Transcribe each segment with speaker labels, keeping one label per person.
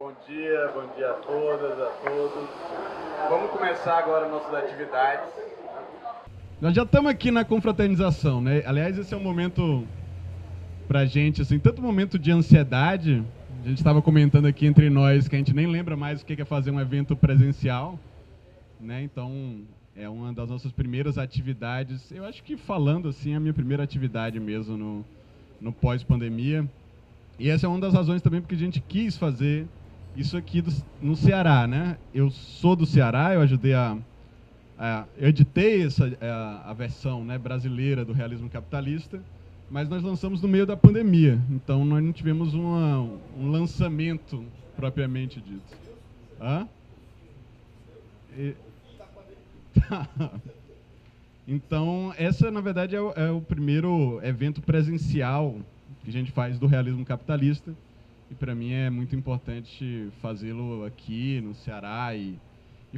Speaker 1: bom dia a todas, a todos. Vamos começar agora nossas atividades.
Speaker 2: Nós já estamos aqui na confraternização, né? Aliás, esse é um momento pra gente, assim, tanto momento de ansiedade, a gente estava comentando aqui entre nós que a gente nem lembra mais o que é fazer um evento presencial, né? Então, é uma das nossas primeiras atividades. Eu acho que falando assim, é a minha primeira atividade mesmo no pós-pandemia. E essa é uma das razões também porque a gente quis fazer isso aqui no Ceará, né? Eu sou do Ceará, eu ajudei eu editei a versão, né, brasileira do realismo capitalista, mas nós lançamos no meio da pandemia, então nós não tivemos um lançamento propriamente dito. Hã? Então, essa, na verdade, é o primeiro evento presencial que a gente faz do realismo capitalista, e para mim é muito importante fazê-lo aqui no Ceará e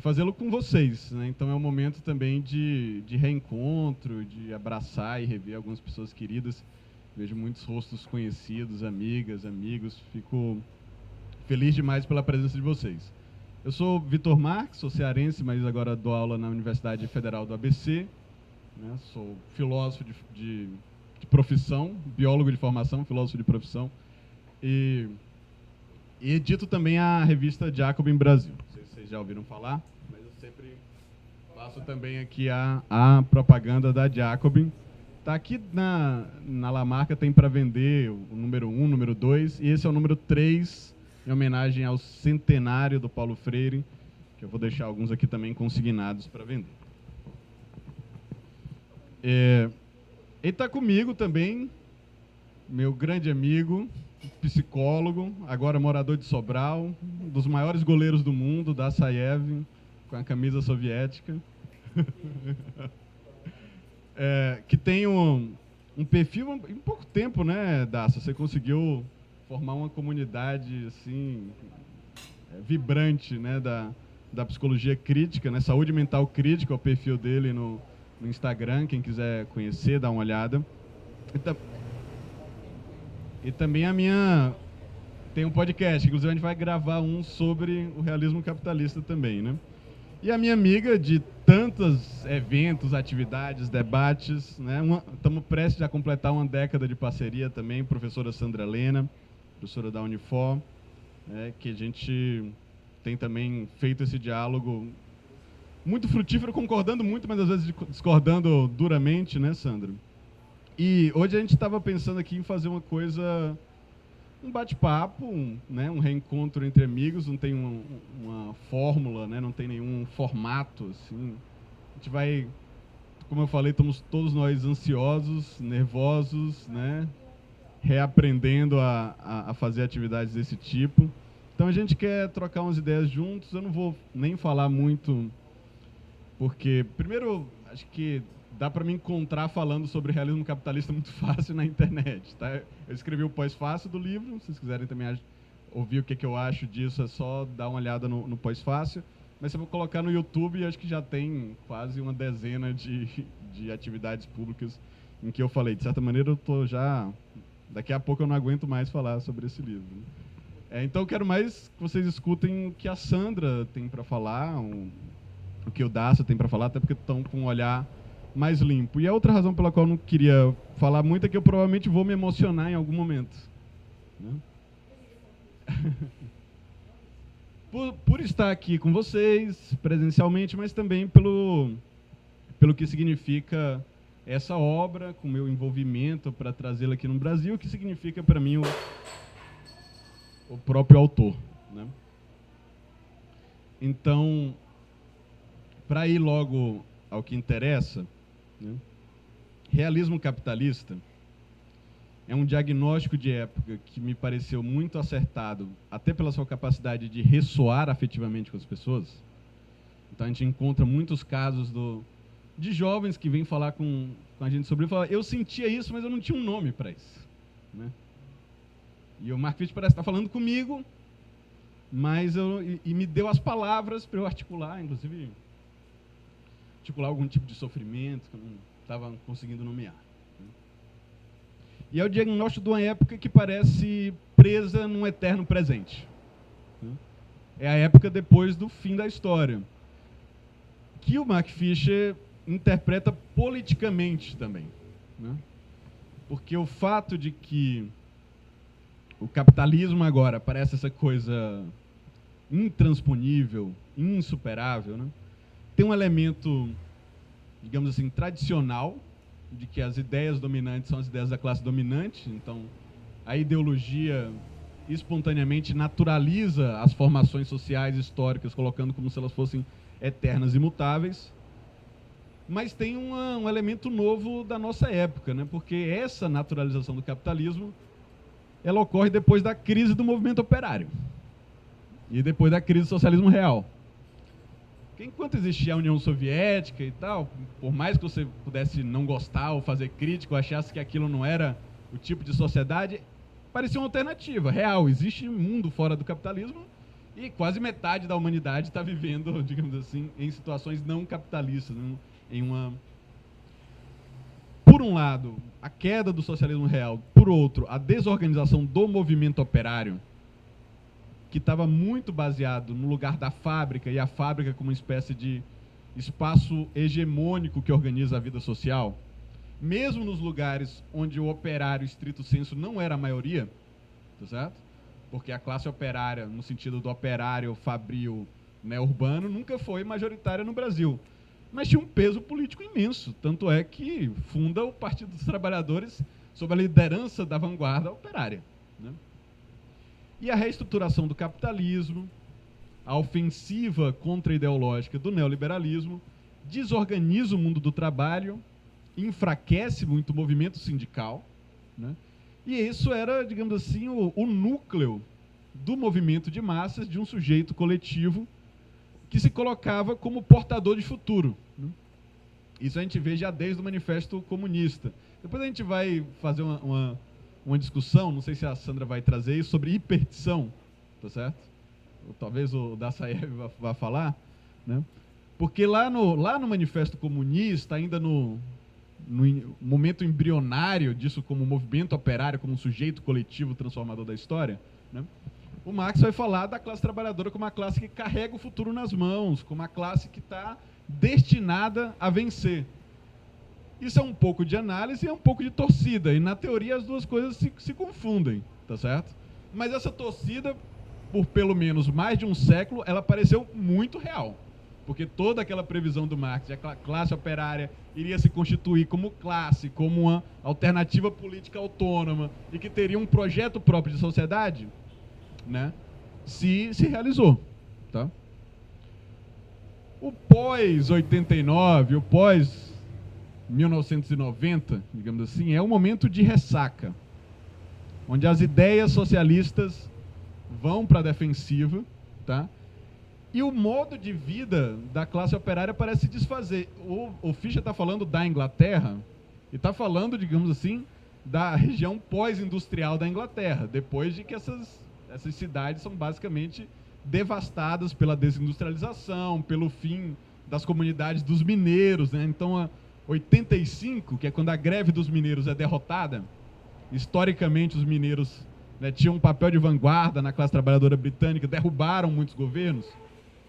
Speaker 2: fazê-lo com vocês, né? Então é um momento também de reencontro, de abraçar e rever algumas pessoas queridas. Vejo muitos rostos conhecidos, amigas, amigos. Fico feliz demais pela presença de vocês. Eu sou Vitor Marques, sou cearense, mas agora dou aula na Universidade Federal do ABC. Né? Sou filósofo de profissão, biólogo de formação, filósofo de profissão. E edito também a revista Jacobin Brasil. Não sei se vocês já ouviram falar, mas eu sempre faço também aqui a propaganda da Jacobin. Está aqui na Lamarca, tem para vender o número 1, o número 2, e esse é o número 3, em homenagem ao centenário do Paulo Freire, que eu vou deixar alguns aqui também consignados para vender. Ele está comigo também, meu grande amigo, psicólogo, agora morador de Sobral, um dos maiores goleiros do mundo, da Saiev, com a camisa soviética. Que tem um perfil em pouco tempo, né, Daça? Você conseguiu formar uma comunidade assim vibrante, né, da psicologia crítica, né, saúde mental crítica, o perfil dele no Instagram, quem quiser conhecer, dá uma olhada. E também tem um podcast, inclusive a gente vai gravar um sobre o realismo capitalista também, né? E a minha amiga de tantos eventos, atividades, debates, né? Estamos prestes a completar uma década de parceria também, professora Sandra Lena, professora da Unifor, né? Que a gente tem também feito esse diálogo muito frutífero, concordando muito, mas às vezes discordando duramente, né, Sandra? E hoje a gente estava pensando aqui em fazer uma coisa, um bate-papo, né, um reencontro entre amigos, não tem uma fórmula, né, não tem nenhum formato, assim. A gente vai, como eu falei, estamos todos nós ansiosos, nervosos, né, reaprendendo a fazer atividades desse tipo. Então a gente quer trocar umas ideias juntos, eu não vou nem falar muito, porque, primeiro, acho que dá para me encontrar falando sobre realismo capitalista muito fácil na internet, tá? Eu escrevi o pós-fácil do livro, se vocês quiserem também ouvir o que eu acho disso, é só dar uma olhada no pós-fácil. Mas se eu vou colocar no YouTube, acho que já tem quase uma dezena de atividades públicas em que eu falei. De certa maneira, eu tô já... Daqui a pouco eu não aguento mais falar sobre esse livro. Então eu quero mais que vocês escutem o que a Sandra tem para falar, o que o Daça tem para falar, até porque estão com um olhar mais limpo. E a outra razão pela qual eu não queria falar muito é que eu provavelmente vou me emocionar em algum momento. Né? por estar aqui com vocês, presencialmente, mas também pelo que significa essa obra, com o meu envolvimento para trazê-la aqui no Brasil, o que significa para mim o próprio autor. Né? Então, para ir logo ao que interessa, né? Realismo capitalista é um diagnóstico de época que me pareceu muito acertado, até pela sua capacidade de ressoar afetivamente com as pessoas. Então a gente encontra muitos casos de jovens que vêm falar com a gente sobre isso, eu sentia isso, mas eu não tinha um nome para isso. Né? E o Mark Fichte parece estar falando comigo, mas e me deu as palavras para eu articular, inclusive articular algum tipo de sofrimento que eu não estava conseguindo nomear. E é o diagnóstico de uma época que parece presa num eterno presente. né? É a época depois do fim da história, que o Mark Fisher interpreta politicamente também, né? Porque o fato de que o capitalismo agora parece essa coisa intransponível, insuperável, né? Tem um elemento, digamos assim, tradicional, de que as ideias dominantes são as ideias da classe dominante, então a ideologia espontaneamente naturaliza as formações sociais históricas, colocando como se elas fossem eternas e imutáveis. Mas tem um elemento novo da nossa época, né? Porque essa naturalização do capitalismo, ela ocorre depois da crise do movimento operário e depois da crise do socialismo real. Porque enquanto existia a União Soviética e tal, por mais que você pudesse não gostar ou fazer crítica ou achasse que aquilo não era o tipo de sociedade, parecia uma alternativa real. Existe um mundo fora do capitalismo e quase metade da humanidade está vivendo, digamos assim, em situações não capitalistas, né? Por um lado, a queda do socialismo real, por outro, a desorganização do movimento operário, que estava muito baseado no lugar da fábrica, e a fábrica como uma espécie de espaço hegemônico que organiza a vida social, mesmo nos lugares onde o operário, estrito sensu, não era a maioria, tá certo? Porque a classe operária, no sentido do operário fabril, né, urbano, nunca foi majoritária no Brasil. Mas tinha um peso político imenso, tanto é que funda o Partido dos Trabalhadores sob a liderança da vanguarda operária, né? E a reestruturação do capitalismo, a ofensiva contra-ideológica do neoliberalismo, desorganiza o mundo do trabalho, enfraquece muito o movimento sindical, né? E isso era, digamos assim, o núcleo do movimento de massas, de um sujeito coletivo que se colocava como portador de futuro, né? Isso a gente vê já desde o Manifesto Comunista. Depois a gente vai fazer uma discussão, não sei se a Sandra vai trazer isso, sobre hipertição, tá certo? Ou talvez o Dassaev vá falar, né? Porque lá no Manifesto Comunista, ainda no momento embrionário disso como movimento operário, como um sujeito coletivo transformador da história, né, o Marx vai falar da classe trabalhadora como uma classe que carrega o futuro nas mãos, como uma classe que está destinada a vencer. Isso é um pouco de análise e é um pouco de torcida, e na teoria as duas coisas se confundem, tá certo? Mas essa torcida, por pelo menos mais de um século, ela pareceu muito real, porque toda aquela previsão do Marx de que a classe operária iria se constituir como classe, como uma alternativa política autônoma e que teria um projeto próprio de sociedade, né, se realizou, tá? O pós-89, o pós-1990, digamos assim, é um momento de ressaca, onde as ideias socialistas vão para a defensiva, tá? E o modo de vida da classe operária parece se desfazer. O Fischer está falando da Inglaterra e está falando, digamos assim, da região pós-industrial da Inglaterra, depois de que essas cidades são basicamente devastadas pela desindustrialização, pelo fim das comunidades dos mineiros, né? Então, 85, que é quando a greve dos mineiros é derrotada, historicamente os mineiros, né, tinham um papel de vanguarda na classe trabalhadora britânica, derrubaram muitos governos,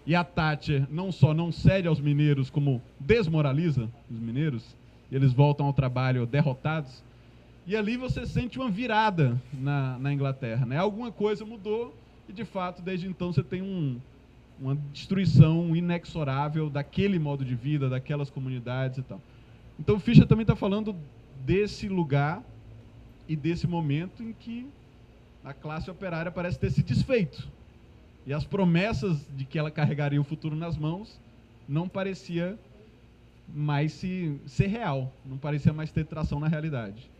Speaker 2: e a Thatcher não só não cede aos mineiros, como desmoraliza os mineiros, e eles voltam ao trabalho derrotados. E ali você sente uma virada na Inglaterra, né? Alguma coisa mudou e, de fato, desde então você tem uma destruição inexorável daquele modo de vida, daquelas comunidades e tal. Então, Fischer também está falando desse lugar e desse momento em que a classe operária parece ter se desfeito. E as promessas de que ela carregaria o futuro nas mãos não parecia mais ser real, não parecia mais ter tração na realidade.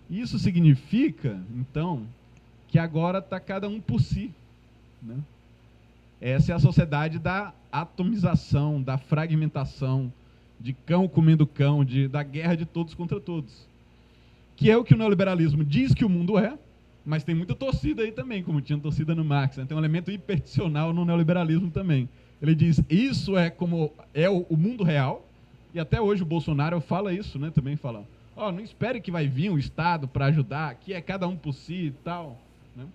Speaker 2: Isso significa, então, que agora está cada um por si, né? Essa é a sociedade da atomização, da fragmentação, de cão comendo cão, da guerra de todos contra todos. Que é o que o neoliberalismo diz que o mundo é, mas tem muita torcida aí também, como tinha torcida no Marx, né? Tem um elemento hiperticional no neoliberalismo também. Ele diz, isso é como é o mundo real, e até hoje o Bolsonaro fala isso, né? Também fala, não espere que vai vir um Estado para ajudar, aqui é cada um por si e tal, né?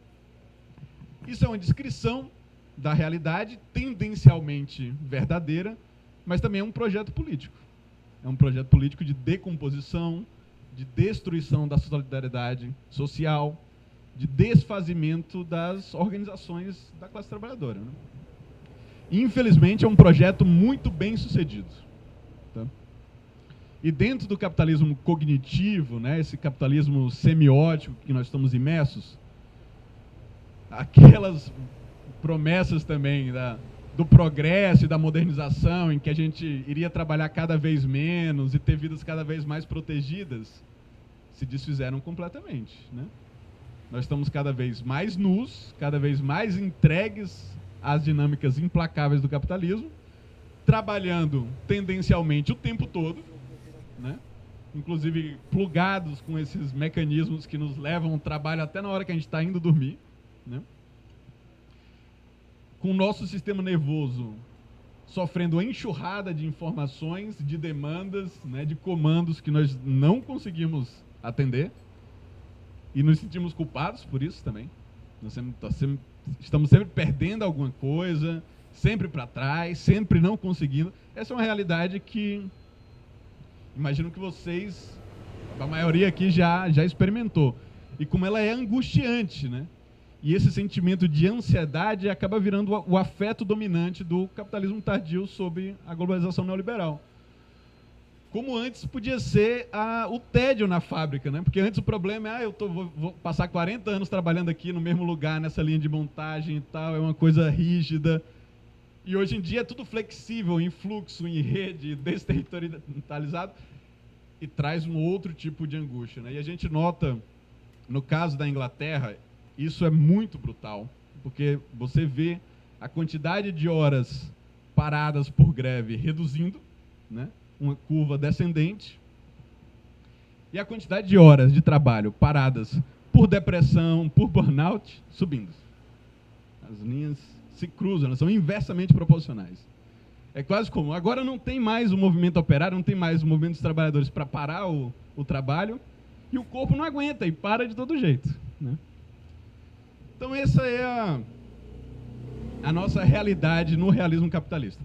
Speaker 2: Isso é uma descrição da realidade, tendencialmente verdadeira, mas também é um projeto político. É um projeto político de decomposição, de destruição da solidariedade social, de desfazimento das organizações da classe trabalhadora, né? Infelizmente, é um projeto muito bem sucedido. Tá? E dentro do capitalismo cognitivo, né, esse capitalismo semiótico que nós estamos imersos, aquelas promessas também do progresso e da modernização, em que a gente iria trabalhar cada vez menos e ter vidas cada vez mais protegidas, se desfizeram completamente, né? Nós estamos cada vez mais nus, cada vez mais entregues às dinâmicas implacáveis do capitalismo, trabalhando tendencialmente o tempo todo, né? Inclusive plugados com esses mecanismos que nos levam ao trabalho até na hora que a gente está indo dormir, né? Com o nosso sistema nervoso sofrendo enxurrada de informações, de demandas, né, de comandos que nós não conseguimos atender, e nos sentimos culpados por isso também. Nós estamos sempre perdendo alguma coisa, sempre para trás, sempre não conseguindo. Essa é uma realidade que imagino que vocês, a maioria aqui já experimentou. E como ela é angustiante, né? E esse sentimento de ansiedade acaba virando o afeto dominante do capitalismo tardio sobre a globalização neoliberal. Como antes podia ser o tédio na fábrica, né? Porque antes o problema é, vou passar 40 anos trabalhando aqui no mesmo lugar, nessa linha de montagem e tal, é uma coisa rígida. E hoje em dia é tudo flexível, em fluxo, em rede, desterritorializado, e traz um outro tipo de angústia, né? E a gente nota, no caso da Inglaterra, isso é muito brutal, porque você vê a quantidade de horas paradas por greve reduzindo, né? Uma curva descendente, e a quantidade de horas de trabalho paradas por depressão, por burnout, subindo. As linhas se cruzam, elas são inversamente proporcionais. É quase como, agora não tem mais o movimento operário, não tem mais o movimento dos trabalhadores para parar o trabalho, e o corpo não aguenta e para de todo jeito, né? Então essa é a nossa realidade no realismo capitalista.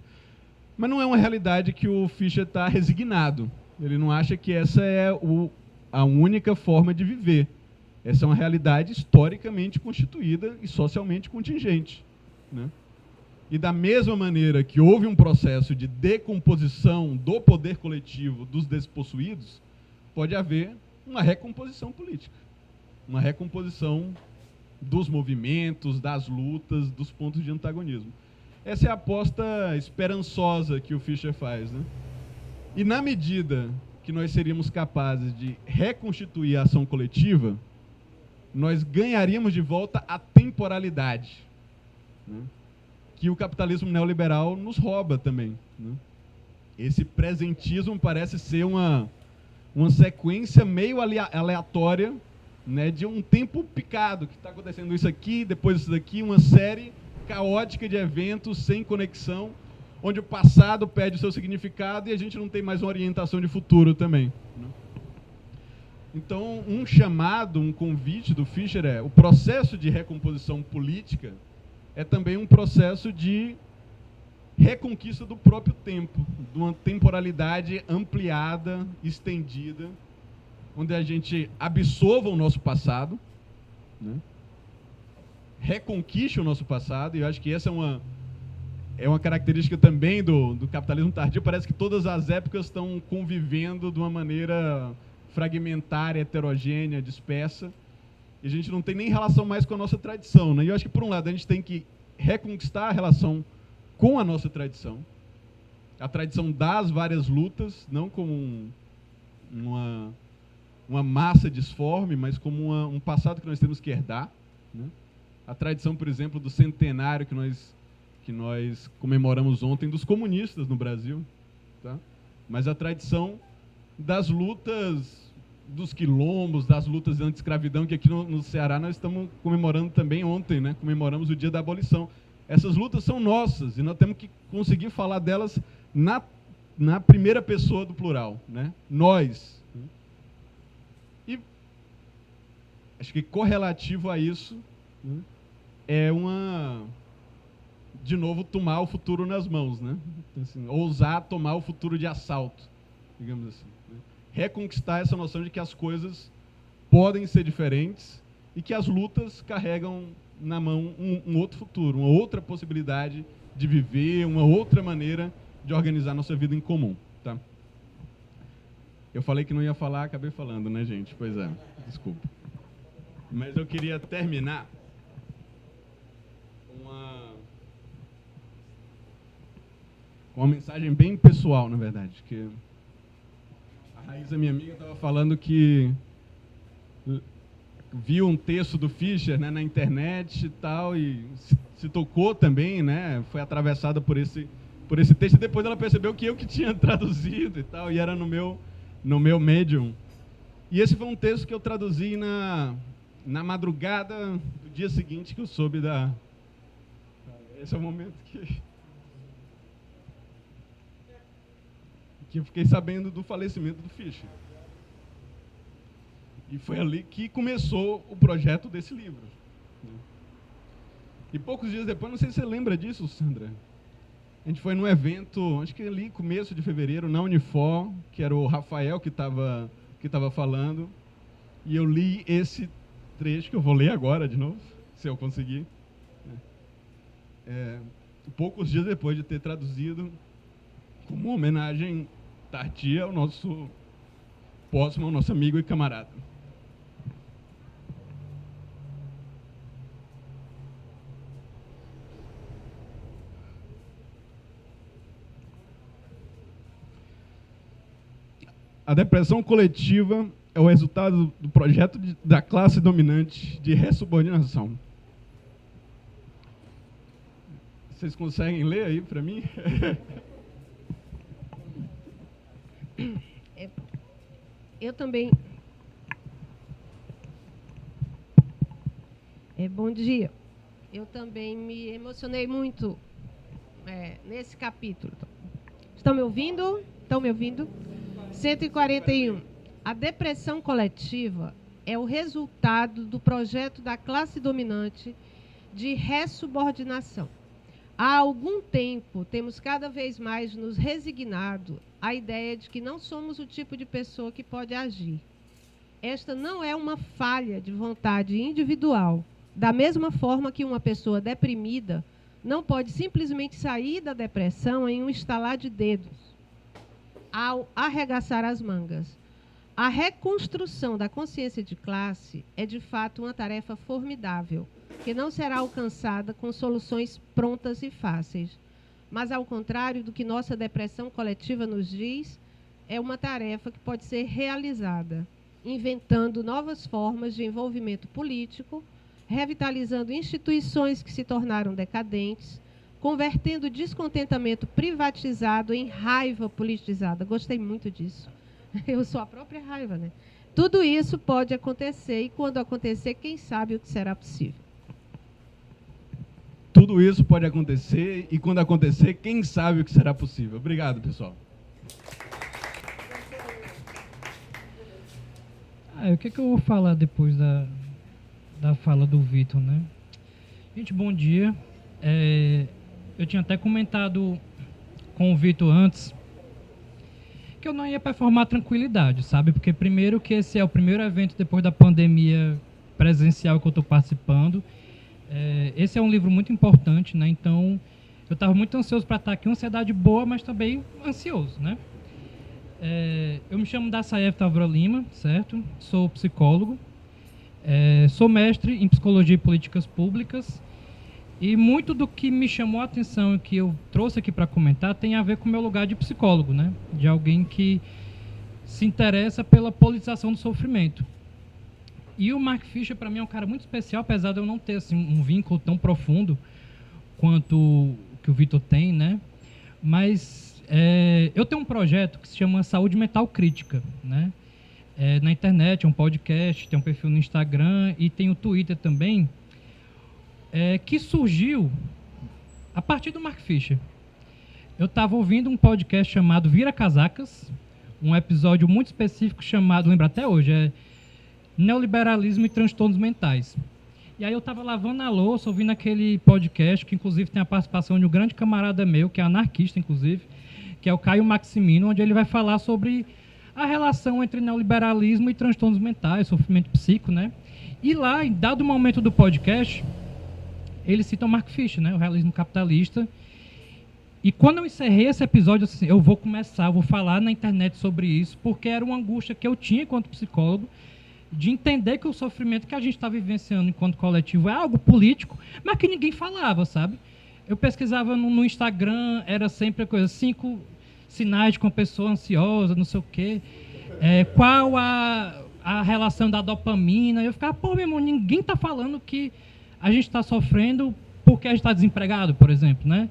Speaker 2: Mas não é uma realidade que o Fischer está resignado. Ele não acha que essa é a única forma de viver. Essa é uma realidade historicamente constituída e socialmente contingente, né? E da mesma maneira que houve um processo de decomposição do poder coletivo dos despossuídos, pode haver uma recomposição política, uma recomposição dos movimentos, das lutas, dos pontos de antagonismo. Essa é a aposta esperançosa que o Fischer faz, né? E na medida que nós seríamos capazes de reconstituir a ação coletiva, nós ganharíamos de volta a temporalidade, né? Que o capitalismo neoliberal nos rouba também, né? Esse presentismo parece ser uma sequência meio aleatória, né, de um tempo picado, que está acontecendo isso aqui, depois isso daqui, uma série caótica de eventos sem conexão, onde o passado perde o seu significado e a gente não tem mais uma orientação de futuro também, né? Então, um chamado, um convite do Fischer é: o processo de recomposição política é também um processo de reconquista do próprio tempo, de uma temporalidade ampliada, estendida, onde a gente absorva o nosso passado, né? Reconquiste o nosso passado, e eu acho que essa é uma característica também do capitalismo tardio. Parece que todas as épocas estão convivendo de uma maneira fragmentária, heterogênea, dispersa, e a gente não tem nem relação mais com a nossa tradição, né? E eu acho que, por um lado, a gente tem que reconquistar a relação com a nossa tradição, a tradição das várias lutas, não como uma massa disforme, mas como um passado que nós temos que herdar, né? A tradição, por exemplo, do centenário que nós comemoramos ontem dos comunistas no Brasil, tá? Mas a tradição das lutas dos quilombos, das lutas anti-escravidão, que aqui no Ceará nós estamos comemorando também ontem, né? Comemoramos o dia da abolição. Essas lutas são nossas e nós temos que conseguir falar delas na primeira pessoa do plural, né? Nós. E acho que correlativo a isso, né, é uma de novo, tomar o futuro nas mãos, né? Então, assim, ousar tomar o futuro de assalto, digamos assim. Né? Reconquistar essa noção de que as coisas podem ser diferentes e que as lutas carregam na mão um outro futuro, uma outra possibilidade de viver, uma outra maneira de organizar nossa vida em comum. Tá? Eu falei que não ia falar, acabei falando, né, gente? Pois é, desculpa. Mas eu queria terminar uma mensagem bem pessoal, na verdade, que a Raíssa, minha amiga, estava falando que viu um texto do Fischer, né, na internet e tal, e se tocou também, né, foi atravessada por esse texto, e depois ela percebeu que eu que tinha traduzido e tal, e era no meu Medium. E esse foi um texto que eu traduzi na madrugada do dia seguinte que eu soube da... Esse é o momento que eu fiquei sabendo do falecimento do Fischer. E foi ali que começou o projeto desse livro. E poucos dias depois, não sei se você lembra disso, Sandra, a gente foi num evento, acho que ali começo de fevereiro, na Unifor, que era o Rafael que estava falando, e eu li esse trecho, que eu vou ler agora de novo, se eu conseguir. Poucos dias depois de ter traduzido, como uma homenagem tardia ao nosso próximo, ao nosso amigo e camarada. A depressão coletiva é o resultado do projeto da classe dominante de ressubordinação. Vocês conseguem ler aí para mim?
Speaker 3: Eu também. Bom dia. Eu também me emocionei muito nesse capítulo. Estão me ouvindo? Estão me ouvindo? 141. A depressão coletiva é o resultado do projeto da classe dominante de ressubordinação. Há algum tempo, temos cada vez mais nos resignado à ideia de que não somos o tipo de pessoa que pode agir. Esta não é uma falha de vontade individual, da mesma forma que uma pessoa deprimida não pode simplesmente sair da depressão em um estalar de dedos, ao arregaçar as mangas. A reconstrução da consciência de classe é, de fato, uma tarefa formidável, que não será alcançada com soluções prontas e fáceis. Mas, ao contrário do que nossa depressão coletiva nos diz, é uma tarefa que pode ser realizada, inventando novas formas de envolvimento político, revitalizando instituições que se tornaram decadentes, convertendo descontentamento privatizado em raiva politizada. Gostei muito disso. Eu sou a própria raiva, né? Tudo isso pode acontecer, e quando acontecer, quem sabe o que será possível.
Speaker 2: Tudo isso pode acontecer, e quando acontecer, quem sabe o que será possível. Obrigado, pessoal.
Speaker 4: O que eu vou falar depois da fala do Vitor, né? Gente, bom dia. Eu tinha até comentado com o Vitor antes que eu não ia performar tranquilidade, sabe? Porque primeiro que esse é o primeiro evento depois da pandemia presencial que eu estou participando. Esse é um livro muito importante, né? Então, eu estava muito ansioso para estar aqui, uma ansiedade boa, mas também ansioso, né? Eu me chamo Daçaev Tavora Lima, certo? Sou psicólogo, sou mestre em Psicologia e Políticas Públicas, e muito do que me chamou a atenção e que eu trouxe aqui para comentar tem a ver com o meu lugar de psicólogo, né? De alguém que se interessa pela politização do sofrimento. E o Mark Fisher, para mim, é um cara muito especial, apesar de eu não ter assim, um vínculo tão profundo quanto o que o Vitor tem, né? Mas eu tenho um projeto que se chama Saúde Mental Crítica, né? Na internet, é um podcast, tem um perfil no Instagram e tem o Twitter também, que surgiu a partir do Mark Fisher. Eu estava ouvindo um podcast chamado Vira Casacas, um episódio muito específico chamado, lembro até hoje, Neoliberalismo e Transtornos Mentais. E aí eu estava lavando a louça, ouvindo aquele podcast, que inclusive tem a participação de um grande camarada meu, que é anarquista, inclusive, que é o Caio Maximino, onde ele vai falar sobre a relação entre neoliberalismo e transtornos mentais, sofrimento psíquico, né? E lá, em dado momento do podcast, ele cita o Mark Fisher, né? O realismo capitalista. E quando eu encerrei esse episódio, assim, eu vou falar na internet sobre isso, porque era uma angústia que eu tinha enquanto psicólogo, de entender que o sofrimento que a gente está vivenciando enquanto coletivo é algo político, mas que ninguém falava, sabe? Eu pesquisava no Instagram, era sempre a coisa, 5 sinais de uma pessoa ansiosa, não sei o quê, qual a relação da dopamina. Eu ficava, pô, meu irmão, ninguém está falando que a gente está sofrendo porque a gente está desempregado, por exemplo, né?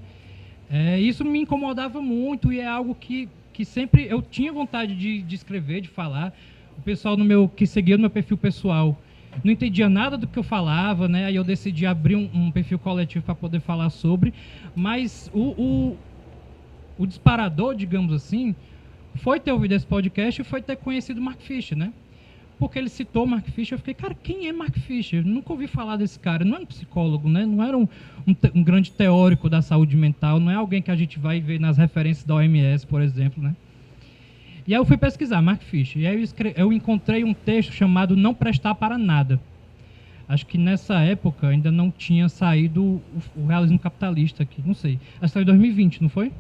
Speaker 4: Isso me incomodava muito e é algo que sempre eu tinha vontade de escrever, de falar. O pessoal que seguia no meu perfil pessoal não entendia nada do que eu falava, né? Aí eu decidi abrir um perfil coletivo para poder falar sobre. Mas o disparador, digamos assim, foi ter ouvido esse podcast e foi ter conhecido o Mark Fisher, né? Porque ele citou o Mark Fisher, eu fiquei, cara, quem é Mark Fisher? Eu nunca ouvi falar desse cara. Não é um psicólogo, né? Não era um grande teórico da saúde mental, não é alguém que a gente vai ver nas referências da OMS, por exemplo, né? E aí eu fui pesquisar Mark Fisher, e aí eu encontrei um texto chamado Não Prestar para Nada. Acho que nessa época ainda não tinha saído o realismo capitalista aqui, não sei. Acho que saiu em 2020, não foi?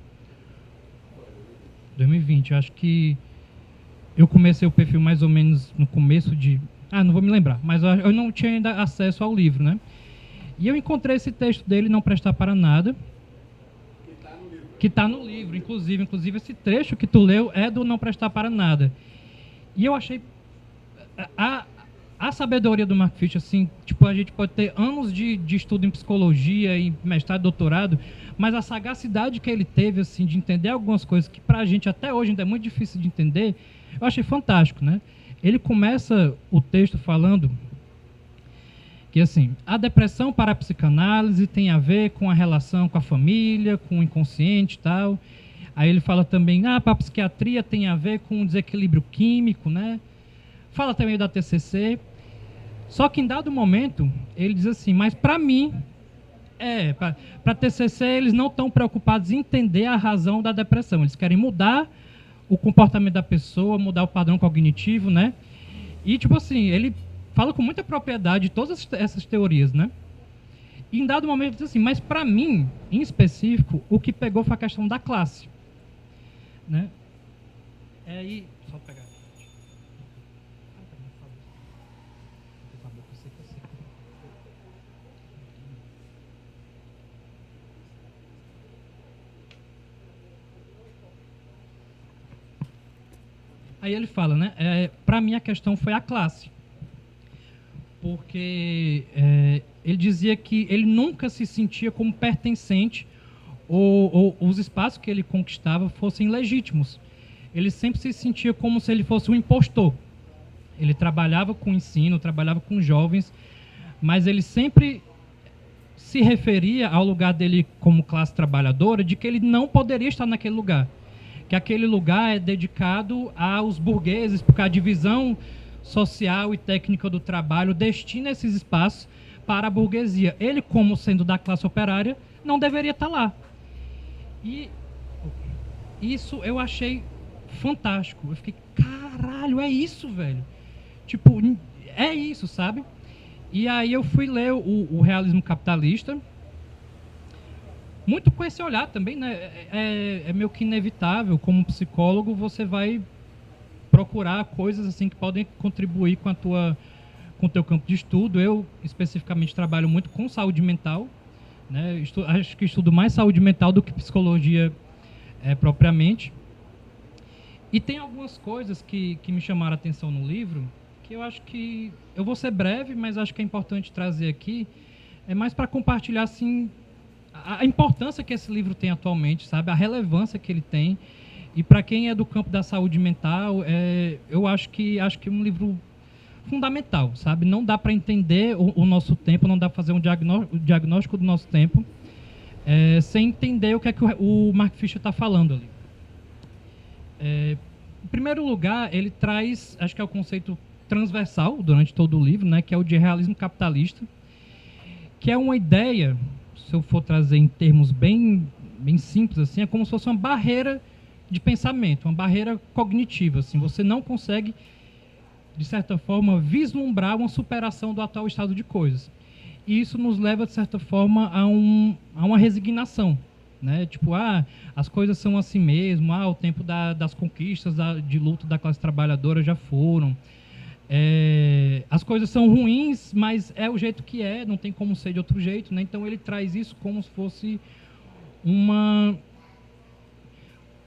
Speaker 4: 2020, acho que eu comecei o perfil mais ou menos no começo de... não vou me lembrar, mas eu não tinha ainda acesso ao livro, né? E eu encontrei esse texto dele, Não Prestar para Nada, que está no livro, inclusive esse trecho que tu leu é do Não Prestar para Nada. E eu achei a sabedoria do Mark Fisher, assim, tipo, a gente pode ter anos de estudo em psicologia, em mestrado, doutorado, mas a sagacidade que ele teve, assim, de entender algumas coisas que pra gente até hoje ainda é muito difícil de entender, eu achei fantástico, né? Ele começa o texto falando que, assim, a depressão para a psicanálise tem a ver com a relação com a família, com o inconsciente e tal. Aí ele fala também, para a psiquiatria tem a ver com o desequilíbrio químico, né? Fala também da TCC. Só que em dado momento, ele diz assim, mas para mim, para a TCC eles não estão preocupados em entender a razão da depressão. Eles querem mudar o comportamento da pessoa, mudar o padrão cognitivo, né? E, tipo assim, ele fala com muita propriedade de todas essas teorias, né? E em dado momento, ele diz assim, mas para mim, em específico, o que pegou foi a questão da classe, né? Só pegar. Aí ele fala, né? Para mim a questão foi a classe. Porque ele dizia que ele nunca se sentia como pertencente ou os espaços que ele conquistava fossem legítimos. Ele sempre se sentia como se ele fosse um impostor. Ele trabalhava com ensino, trabalhava com jovens, mas ele sempre se referia ao lugar dele como classe trabalhadora, de que ele não poderia estar naquele lugar. Que aquele lugar é dedicado aos burgueses, porque a divisão social e técnica do trabalho destina esses espaços para a burguesia. Ele, como sendo da classe operária, não deveria estar lá. E isso eu achei fantástico. Eu fiquei, caralho, é isso, velho. Tipo, é isso, sabe? E aí eu fui ler o Realismo Capitalista, muito com esse olhar também, né? É meio que inevitável, como psicólogo, você vai procurar coisas assim que podem contribuir com o teu campo de estudo. Eu, especificamente, trabalho muito com saúde mental, né? Acho que estudo mais saúde mental do que psicologia propriamente. E tem algumas coisas que me chamaram a atenção no livro, que eu acho que... Eu vou ser breve, mas acho que é importante trazer aqui. É mais para compartilhar, assim, a importância que esse livro tem atualmente, sabe? A relevância que ele tem. E para quem é do campo da saúde mental, eu acho que é um livro fundamental, sabe? Não dá para entender o nosso tempo, não dá para fazer um diagnóstico do nosso tempo sem entender o que é que o Mark Fisher está falando ali. Em primeiro lugar, ele traz, acho que é o conceito transversal durante todo o livro, né, que é o de realismo capitalista. que é uma ideia, se eu for trazer em termos bem simples, assim, é como se fosse uma barreira de pensamento, uma barreira cognitiva. Assim, você não consegue, de certa forma, vislumbrar uma superação do atual estado de coisas. E isso nos leva, de certa forma, a uma resignação. Né? Tipo, as coisas são assim mesmo, o tempo das conquistas de luta da classe trabalhadora já foram. As coisas são ruins, mas é o jeito que é, não tem como ser de outro jeito. Né? Então ele traz isso como se fosse uma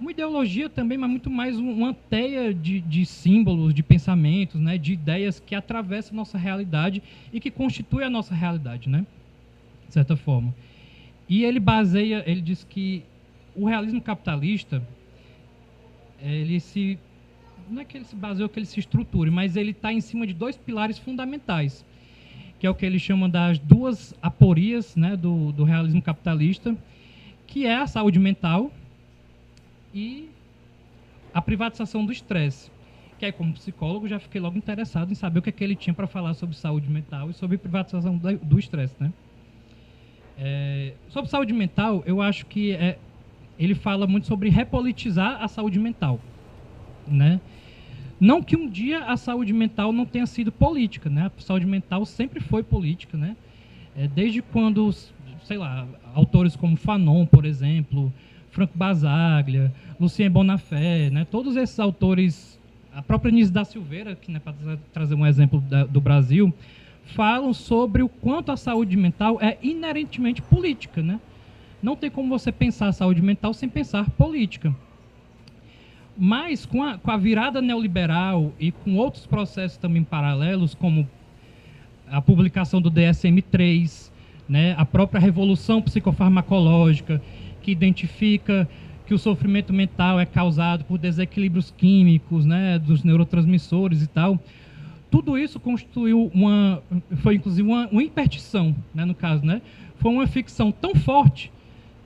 Speaker 4: ideologia também, mas muito mais uma teia de símbolos, de pensamentos, né? De ideias que atravessam a nossa realidade e que constituem a nossa realidade, né? De certa forma. E ele diz que o realismo capitalista, não é que ele se baseia, que ele se estruture, mas ele está em cima de dois pilares fundamentais, que é o que ele chama das duas aporias, né, do realismo capitalista, que é a saúde mental e a privatização do estresse. Que aí, como psicólogo, já fiquei logo interessado em saber o que é que ele tinha para falar sobre saúde mental e sobre privatização do estresse, né? Sobre saúde mental, eu acho que ele fala muito sobre repolitizar a saúde mental, né? Não que um dia a saúde mental não tenha sido política, né? A saúde mental sempre foi política, né? Desde quando, sei lá, autores como Fanon, por exemplo, Franco Basaglia, Lucien Bonafé, né? Todos esses autores, a própria Nise da Silveira, que, né, para trazer um exemplo do Brasil, falam sobre o quanto a saúde mental é inerentemente política, né? Não tem como você pensar a saúde mental sem pensar política. Mas com a virada neoliberal e com outros processos também paralelos, como a publicação do DSM-3, né, a própria revolução psicofarmacológica, que identifica que o sofrimento mental é causado por desequilíbrios químicos, né, dos neurotransmissores e tal, tudo isso constituiu foi inclusive uma hipertição, né, no caso, né? Foi uma ficção tão forte,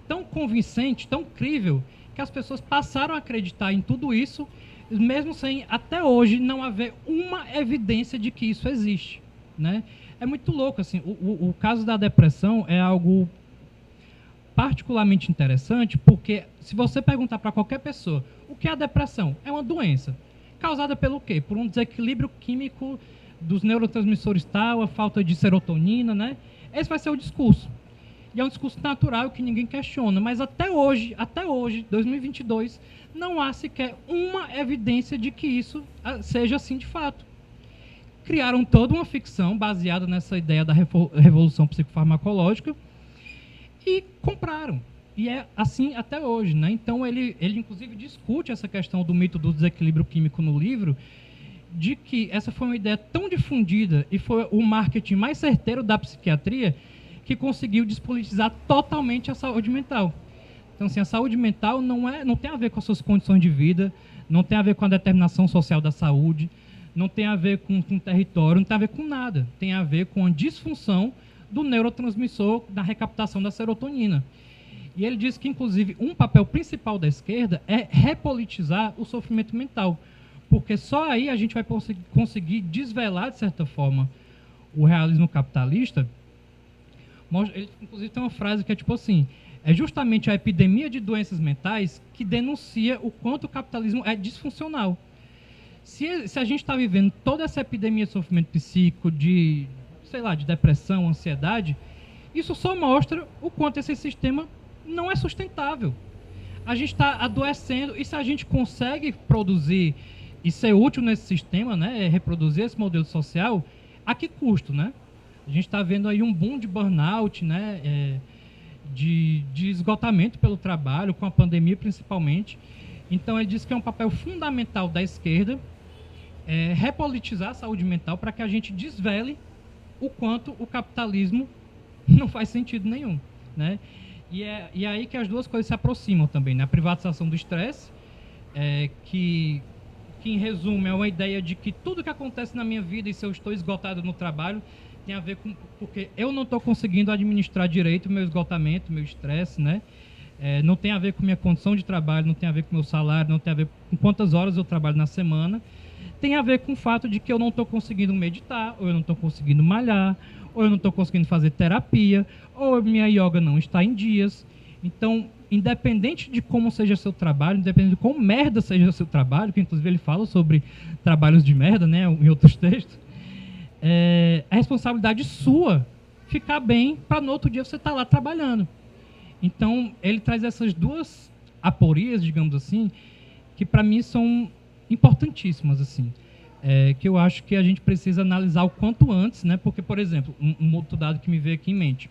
Speaker 4: tão convincente, tão crível, que as pessoas passaram a acreditar em tudo isso, mesmo sem, até hoje, não haver uma evidência de que isso existe, né? É muito louco, assim, o caso da depressão é algo particularmente interessante, porque se você perguntar para qualquer pessoa o que é a depressão, é uma doença. Causada pelo quê? Por um desequilíbrio químico dos neurotransmissores tal, a falta de serotonina, né? Esse vai ser o discurso. E é um discurso natural que ninguém questiona. Mas até hoje, 2022, não há sequer uma evidência de que isso seja assim de fato. Criaram toda uma ficção baseada nessa ideia da revolução psicofarmacológica e compraram. E é assim até hoje, né? Então ele inclusive discute essa questão do mito do desequilíbrio químico no livro, de que essa foi uma ideia tão difundida e foi o marketing mais certeiro da psiquiatria que conseguiu despolitizar totalmente a saúde mental. Então, assim, a saúde mental não tem a ver com as suas condições de vida, não tem a ver com a determinação social da saúde, não tem a ver com território, não tem a ver com nada. Tem a ver com a disfunção do neurotransmissor da recaptação da serotonina. E ele diz que, inclusive, um papel principal da esquerda é repolitizar o sofrimento mental, porque só aí a gente vai conseguir desvelar, de certa forma, o realismo capitalista. Ele, inclusive, tem uma frase que é tipo assim: é justamente a epidemia de doenças mentais que denuncia o quanto o capitalismo é disfuncional. Se a gente está vivendo toda essa epidemia de sofrimento psíquico, de depressão, ansiedade, isso só mostra o quanto esse sistema não é sustentável. A gente está adoecendo, e se a gente consegue produzir e ser útil nesse sistema, né, reproduzir esse modelo social, a que custo, né? A gente está vendo aí um boom de burnout, né, de esgotamento pelo trabalho, com a pandemia principalmente. Então ele diz que é um papel fundamental da esquerda repolitizar a saúde mental para que a gente desvele o quanto o capitalismo não faz sentido nenhum, né? E é aí que as duas coisas se aproximam também, né? A privatização do estresse, que em resumo é uma ideia de que tudo que acontece na minha vida, e se eu estou esgotado no trabalho, tem a ver com porque eu não estou conseguindo administrar direito o meu esgotamento, meu estresse, né? Não tem a ver com minha condição de trabalho, não tem a ver com meu salário, não tem a ver com quantas horas eu trabalho na semana. Tem a ver com o fato de que eu não estou conseguindo meditar, ou eu não estou conseguindo malhar, ou eu não estou conseguindo fazer terapia, ou minha yoga não está em dias. Então, independente de como seja seu trabalho, independente de como merda seja o seu trabalho, que inclusive ele fala sobre trabalhos de merda, né, em outros textos, é responsabilidade sua ficar bem para no outro dia você estar lá trabalhando. Então, ele traz essas duas aporias, digamos assim, que para mim são importantíssimas, assim, que eu acho que a gente precisa analisar o quanto antes, né? Porque, por exemplo, um outro dado que me veio aqui em mente.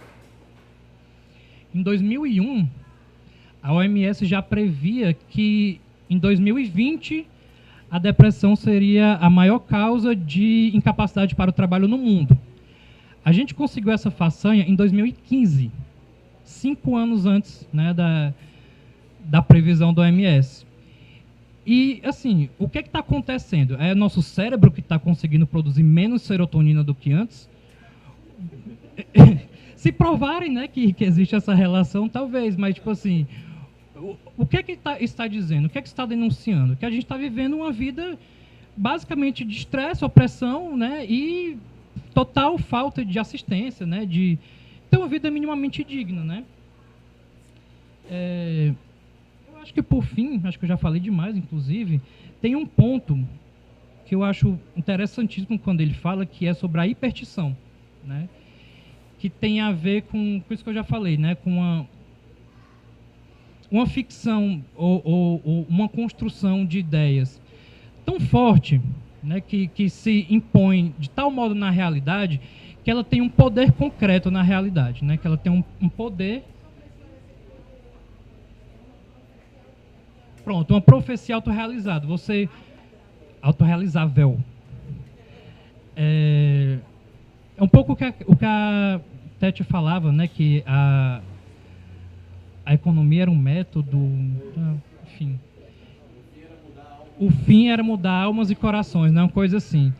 Speaker 4: Em 2001, a OMS já previa que em 2020 a depressão seria a maior causa de incapacidade para o trabalho no mundo. A gente conseguiu essa façanha em 2015, 5 anos antes, né, da previsão da OMS. E, assim, o que está acontecendo? É nosso cérebro que está conseguindo produzir menos serotonina do que antes? Se provarem, né, que existe essa relação, talvez, mas, tipo assim, o que está dizendo? O que está denunciando? Que a gente está vivendo uma vida basicamente de estresse, opressão, né, e total falta de assistência, né, de ter uma vida minimamente digna, né? Eu acho que, por fim, acho que eu já falei demais, inclusive, tem um ponto que eu acho interessantíssimo quando ele fala, que é sobre a hipertição, né? Que tem a ver com isso que eu já falei, né? Com uma ficção ou uma construção de ideias tão forte, né? Que se impõe de tal modo na realidade que ela tem um poder concreto na realidade, né? Que ela tem um poder... Pronto, uma profecia autorrealizada. Você... autorrealizável. É um pouco o que a Tete falava, né? Que a economia era um método... Enfim. O fim era mudar almas e corações, né? Uma coisa assim.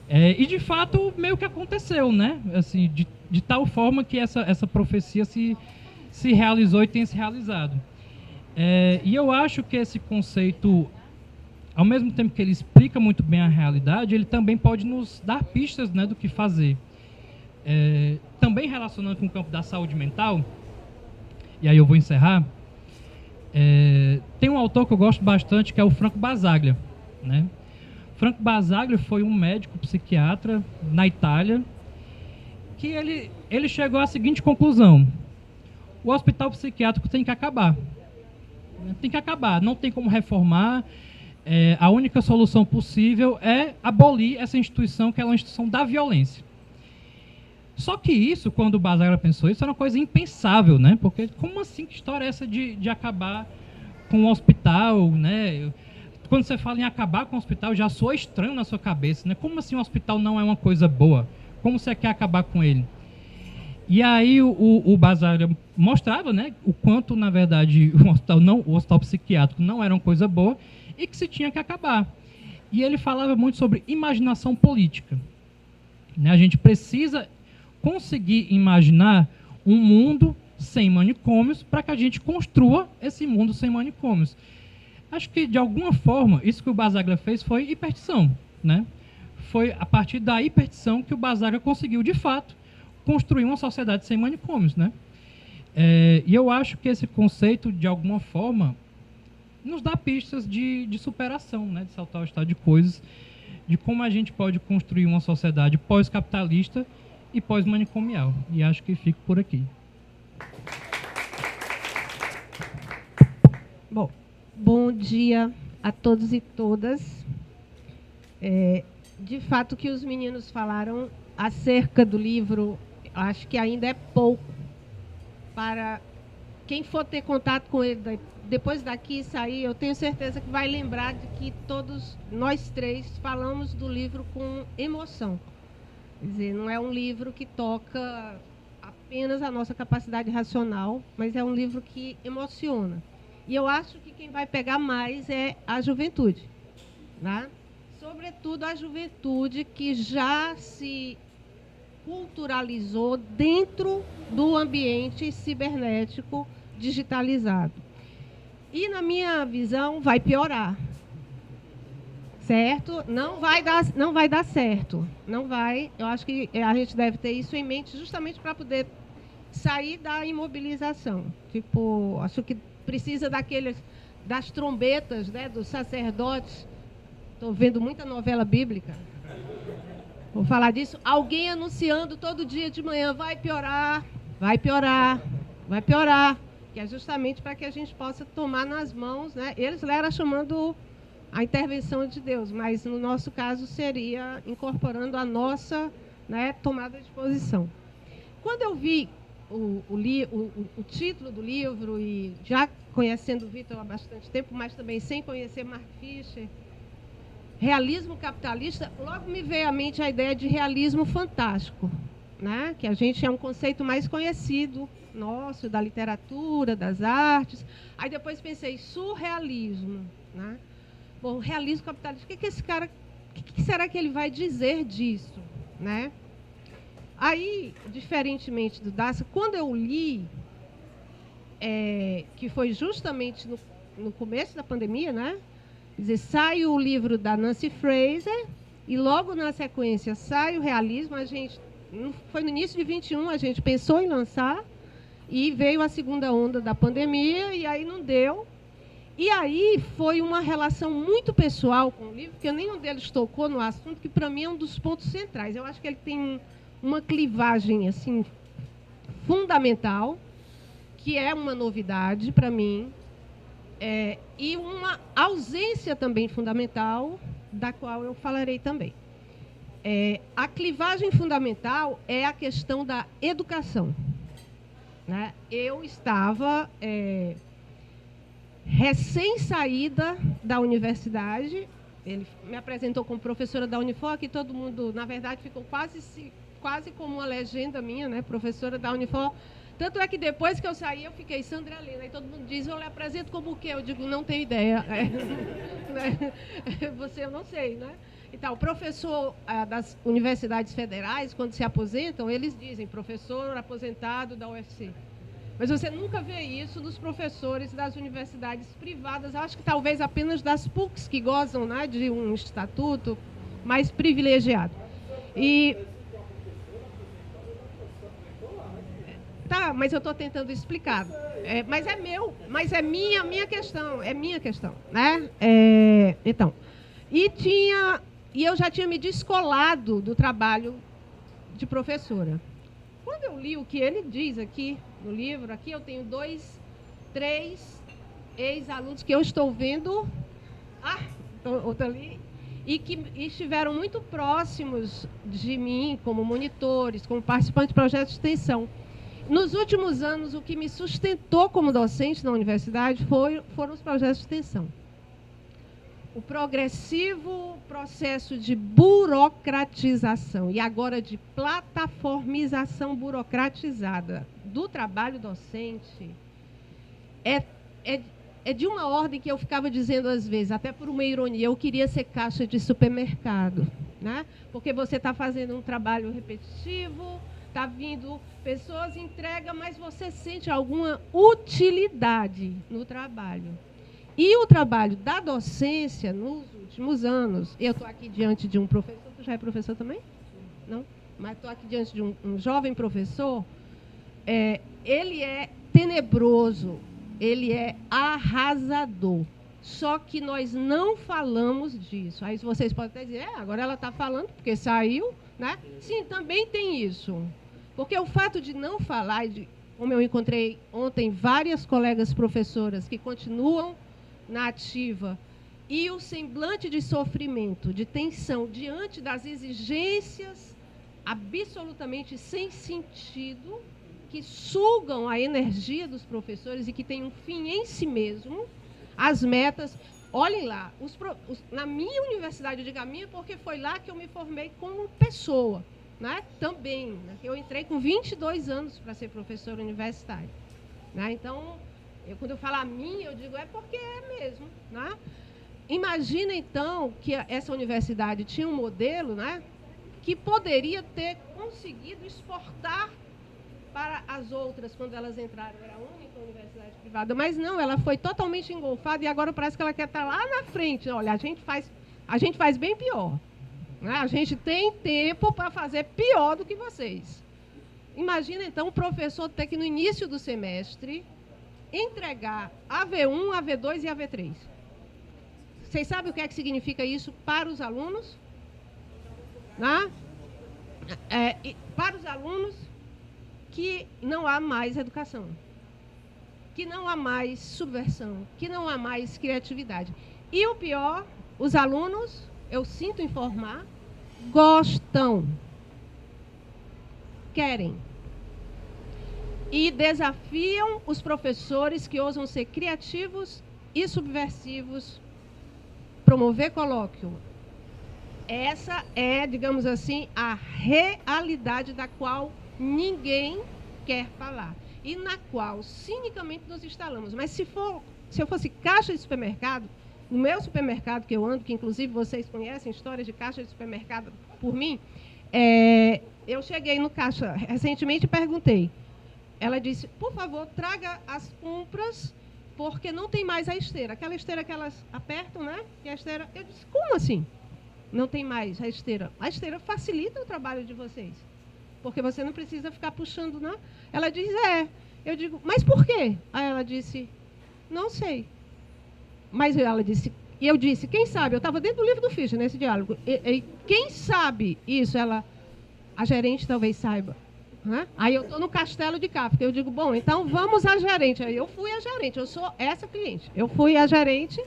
Speaker 4: E, de fato, meio que aconteceu, né? Assim, de tal forma que essa profecia se realizou e tem se realizado. E eu acho que esse conceito, ao mesmo tempo que ele explica muito bem a realidade, ele também pode nos dar pistas, né, do que fazer. Também relacionando com o campo da saúde mental, e aí eu vou encerrar, tem um autor que eu gosto bastante, que é o Franco Basaglia, né? Franco Basaglia foi um médico psiquiatra na Itália, que ele chegou à seguinte conclusão: o hospital psiquiátrico tem que acabar. Tem que acabar, não tem como reformar. A única solução possível é abolir essa instituição, que é uma instituição da violência. Só que isso, quando o Basaglia pensou isso, era uma coisa impensável, né? Porque como assim, que história é essa de acabar com o hospital, né? Quando você fala em acabar com o hospital, já soa estranho na sua cabeça, né? Como assim o hospital não é uma coisa boa? Como você quer acabar com ele? E aí o Basaglia mostrava, né, o quanto, na verdade, o hospital psiquiátrico não era uma coisa boa e que se tinha que acabar. E ele falava muito sobre imaginação política, né? A gente precisa conseguir imaginar um mundo sem manicômios para que a gente construa esse mundo sem manicômios. Acho que, de alguma forma, isso que o Basaglia fez foi hipertição, né? Foi a partir da hipertição que o Basaglia conseguiu, de fato, construir uma sociedade sem manicômios, né? E eu acho que esse conceito, de alguma forma, nos dá pistas de superação, né? De saltar o estado de coisas, de como a gente pode construir uma sociedade pós-capitalista e pós-manicomial. E acho que fico por aqui.
Speaker 3: Bom dia a todos e todas. De fato, o que os meninos falaram acerca do livro, acho que ainda é pouco para quem for ter contato com ele depois daqui sair. Eu tenho certeza que vai lembrar de que todos nós três falamos do livro com emoção. Quer dizer, não é um livro que toca apenas a nossa capacidade racional, mas é um livro que emociona. E eu acho que quem vai pegar mais é a juventude, né? Sobretudo a juventude que já se culturalizou dentro do ambiente cibernético digitalizado. E, na minha visão, vai piorar. certo? Não vai dar certo. Não vai. Eu acho que a gente deve ter isso em mente justamente para poder sair da imobilização. Tipo, acho que precisa das trombetas, né, dos sacerdotes. Estou vendo muita novela bíblica. Vou falar disso. Alguém anunciando todo dia de manhã, vai piorar, vai piorar, vai piorar. Que é justamente para que a gente possa tomar nas mãos, né? Eles eram chamando a intervenção de Deus, mas no nosso caso seria incorporando a nossa, né, tomada de posição. Quando eu vi o título do livro, e já conhecendo o Vitor há bastante tempo, mas também sem conhecer Mark Fisher, realismo capitalista, logo me veio à mente a ideia de realismo fantástico, né? Que a gente é um conceito mais conhecido nosso, da literatura, das artes. Aí depois pensei, surrealismo, né? Bom, realismo capitalista, o que esse cara, o que será que ele vai dizer disso, né? Aí, diferentemente do Daça, quando eu li, que foi justamente no começo da pandemia, né? Quer dizer, sai o livro da Nancy Fraser e logo na sequência sai o realismo. Foi no início de 21, a gente pensou em lançar e veio a segunda onda da pandemia e aí não deu. E aí foi uma relação muito pessoal com o livro, porque nenhum deles tocou no assunto, que para mim é um dos pontos centrais. Eu acho que ele tem uma clivagem assim fundamental, que é uma novidade para mim, e uma ausência também fundamental, da qual eu falarei também. A clivagem fundamental é a questão da educação, né? Eu estava recém-saída da universidade, ele me apresentou como professora da Unifor, que todo mundo, na verdade, ficou quase como uma legenda minha, né? Professora da Unifor. Tanto é que depois que eu saí, eu fiquei Sandra Helena, e todo mundo diz, eu lhe apresento como o quê? Eu digo, não tenho ideia. Eu não sei, né? Então, o professor das universidades federais, quando se aposentam, eles dizem, professor aposentado da UFC. Mas você nunca vê isso dos professores das universidades privadas, acho que talvez apenas das PUCs, que gozam, né, de um estatuto mais privilegiado. Tá, mas eu estou tentando explicar. Mas é minha questão, né? Então, e eu já tinha me descolado do trabalho de professora. Quando eu li o que ele diz aqui no livro, aqui eu tenho 3 ex-alunos que eu estou vendo, outro ali, e que estiveram muito próximos de mim, como monitores, como participantes de projetos de extensão. Nos últimos anos, o que me sustentou como docente na universidade foram os projetos de extensão. O progressivo processo de burocratização e agora de plataformização burocratizada do trabalho docente é de uma ordem que eu ficava dizendo às vezes, até por uma ironia, eu queria ser caixa de supermercado, né? Porque você está fazendo um trabalho repetitivo, está vindo pessoas, entrega, mas você sente alguma utilidade no trabalho. E o trabalho da docência, nos últimos anos, eu estou aqui diante de um professor, tu já é professor também? Não? Mas estou aqui diante de um jovem professor, ele é tenebroso, ele é arrasador. Só que nós não falamos disso. Aí vocês podem até dizer, agora ela está falando porque saiu, né? Sim, também tem isso. Porque o fato de não falar, como eu encontrei ontem várias colegas professoras que continuam na ativa, e o semblante de sofrimento, de tensão, diante das exigências absolutamente sem sentido, que sugam a energia dos professores e que têm um fim em si mesmo, as metas. Olhem lá, na minha universidade, eu digo a minha porque foi lá que eu me formei como pessoa, né? Também, né? Eu entrei com 22 anos para ser professora universitária, né? Então, quando eu falo a minha, eu digo porque é mesmo, né? Imagina, então, que essa universidade tinha um modelo, né, que poderia ter conseguido exportar para as outras, quando elas entraram, era a única universidade privada, mas não, ela foi totalmente engolfada e agora parece que ela quer estar lá na frente. Olha, a gente faz A gente faz bem pior. Né? A gente tem tempo para fazer pior do que vocês. Imagina, então, o professor ter que, no início do semestre, entregar AV1, AV2 e AV3. Vocês sabem o que é que significa isso para os alunos? Né? Para os alunos, que não há mais educação, que não há mais subversão, que não há mais criatividade. E o pior, os alunos, eu sinto informar, gostam, querem. E desafiam os professores que ousam ser criativos e subversivos, promover colóquio. Essa é, digamos assim, a realidade da qual ninguém quer falar. E na qual, cinicamente, nos instalamos. Mas se eu fosse caixa de supermercado, no meu supermercado que eu ando, que inclusive vocês conhecem histórias de caixa de supermercado por mim, eu cheguei no caixa recentemente e perguntei. Ela disse, por favor, traga as compras, porque não tem mais a esteira. Aquela esteira que elas apertam, né? E a esteira... Eu disse, como assim? Não tem mais a esteira. A esteira facilita o trabalho de vocês, porque você não precisa ficar puxando, né? Ela diz, Eu digo, mas por quê? Aí ela disse, não sei. Mas ela disse, e eu disse, quem sabe? Eu estava dentro do livro do Fischer, nesse diálogo. Quem sabe isso? A gerente talvez saiba. Né? Aí eu estou no Castelo de Kafka. Eu digo, bom, então vamos à gerente. Aí eu fui à gerente, eu sou essa cliente. Eu fui à gerente.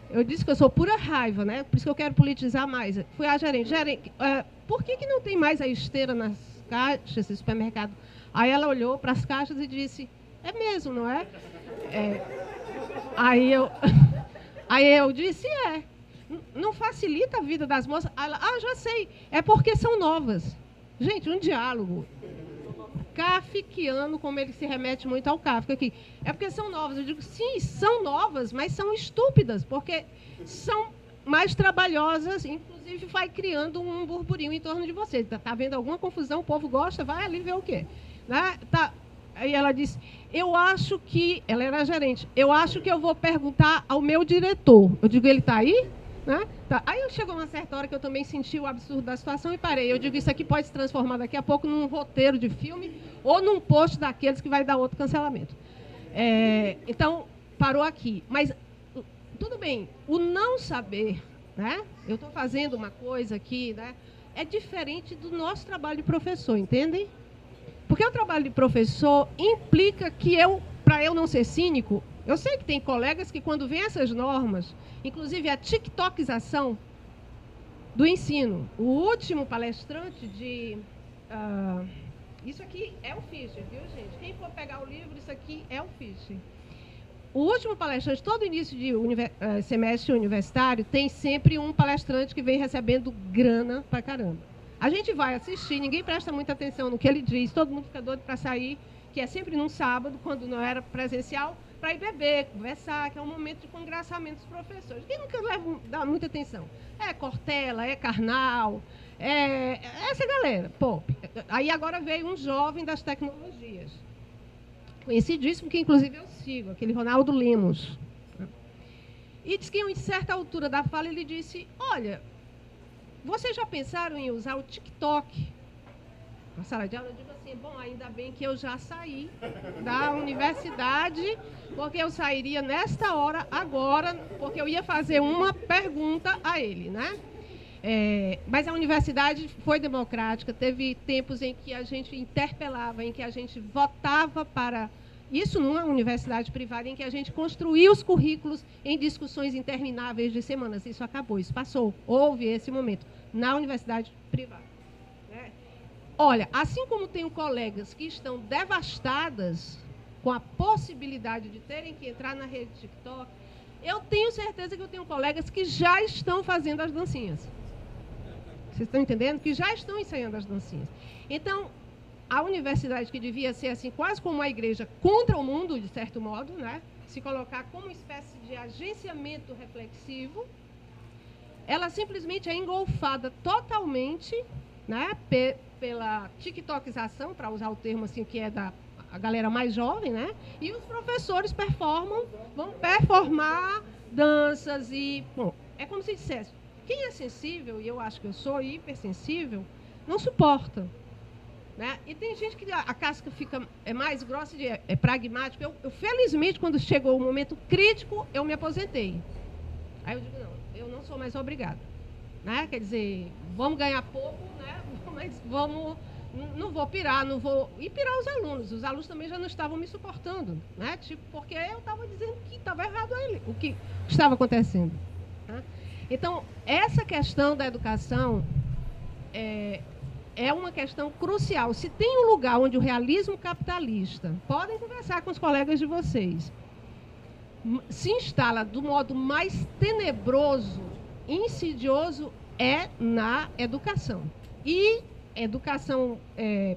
Speaker 3: Eu disse que eu sou pura raiva, né? Por isso que eu quero politizar mais. Fui à gerente. Gerente, por que não tem mais a esteira nas caixas do supermercado? Aí ela olhou para as caixas e disse, é mesmo, não é? Aí eu disse, não facilita a vida das moças. Ela, já sei, é porque são novas. Gente, um diálogo kafkiano, como ele se remete muito ao Kafka aqui. É porque são novas. Eu digo, sim, são novas, mas são estúpidas, porque são mais trabalhosas, inclusive vai criando um burburinho em torno de vocês. Está havendo alguma confusão, o povo gosta, vai ali ver o quê. Né? Aí ela disse, eu acho que... Ela era gerente. Eu acho que eu vou perguntar ao meu diretor. Eu digo, ele está aí? Né? Tá. Aí chegou uma certa hora que eu também senti o absurdo da situação e parei. Eu digo, isso aqui pode se transformar daqui a pouco num roteiro de filme ou num post daqueles que vai dar outro cancelamento. Então, parou aqui. Mas, tudo bem, o não saber, né? Eu estou fazendo uma coisa aqui, né? É diferente do nosso trabalho de professor, entendem? Porque o trabalho de professor implica que para eu não ser cínico, eu sei que tem colegas que, quando vêm essas normas, inclusive a tiktokização do ensino, o último palestrante de... isso aqui é o Fischer, viu, gente? Quem for pegar o livro, isso aqui é o Fischer. O último palestrante, todo início de semestre universitário, tem sempre um palestrante que vem recebendo grana pra caramba. A gente vai assistir, ninguém presta muita atenção no que ele diz, todo mundo fica doido para sair, que é sempre num sábado, quando não era presencial, para ir beber, conversar, que é um momento de congraçamento dos professores. Quem nunca dá muita atenção? É Cortella, é Karnal, essa galera, pop. Aí agora veio um jovem das tecnologias, conhecidíssimo, que inclusive eu sigo, aquele Ronaldo Lemos. E diz que em certa altura da fala ele disse, olha, vocês já pensaram em usar o TikTok na sala de aula? Eu digo assim, bom, ainda bem que eu já saí da universidade, porque eu sairia nesta hora, agora, porque eu ia fazer uma pergunta a ele, né? Mas a universidade foi democrática, teve tempos em que a gente interpelava, em que a gente votava para... Isso numa universidade privada, em que a gente construía os currículos em discussões intermináveis de semanas. Isso acabou, isso passou. Houve esse momento na universidade privada. Né? Olha, assim como tenho colegas que estão devastadas com a possibilidade de terem que entrar na rede TikTok, eu tenho certeza que eu tenho colegas que já estão fazendo as dancinhas. Vocês estão entendendo? Que já estão ensaiando as dancinhas. Então, a universidade, que devia ser assim, quase como uma igreja contra o mundo, de certo modo, né? Se colocar como uma espécie de agenciamento reflexivo, ela simplesmente é engolfada totalmente, né, pela tiktokização, para usar o termo assim, que é da a galera mais jovem, né? E os professores vão performar danças e... Bom, é como se dissesse, Quem é sensível, e eu acho que eu sou hipersensível, não suporta. Né? E tem gente que a casca fica mais grossa, é pragmática. Eu, felizmente, quando chegou o momento crítico, eu me aposentei. Aí eu digo, não, eu não sou mais obrigada. Né? Quer dizer, vamos ganhar pouco, né? Mas vamos... Não vou pirar, não vou... E pirar os alunos. Os alunos também já não estavam me suportando. Né? Tipo, porque eu estava dizendo que estava errado ele, o que estava acontecendo. Né? Então, essa questão da educação é uma questão crucial. Se tem um lugar onde o realismo capitalista, podem conversar com os colegas de vocês, se instala do modo mais tenebroso, insidioso, é na educação. E educação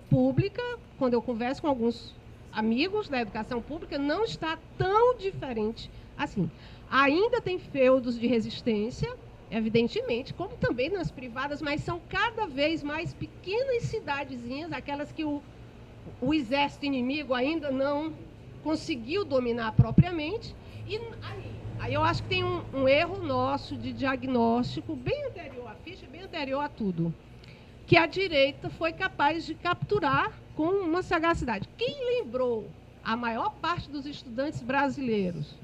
Speaker 3: pública, quando eu converso com alguns amigos da educação pública, não está tão diferente assim. Ainda tem feudos de resistência, evidentemente, como também nas privadas, mas são cada vez mais pequenas cidadezinhas, aquelas que o exército inimigo ainda não conseguiu dominar propriamente. E aí eu acho que tem um erro nosso de diagnóstico bem anterior à ficha, bem anterior a tudo, que a direita foi capaz de capturar com uma sagacidade. Quem lembrou a maior parte dos estudantes brasileiros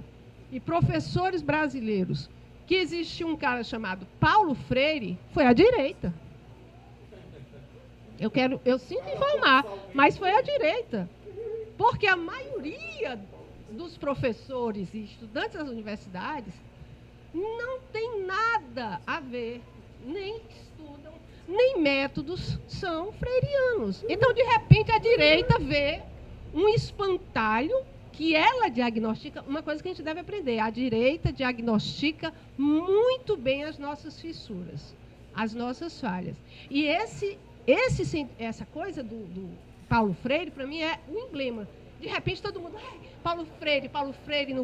Speaker 3: e professores brasileiros que existia um cara chamado Paulo Freire, foi a direita. Eu sinto informar, mas foi a direita. Porque a maioria dos professores e estudantes das universidades não tem nada a ver, nem estudam, nem métodos são freirianos. Então, de repente, a direita vê um espantalho que ela diagnostica, uma coisa que a gente deve aprender, a direita diagnostica muito bem as nossas fissuras, as nossas falhas. E essa coisa do Paulo Freire, para mim, é um emblema. De repente, todo mundo, Paulo Freire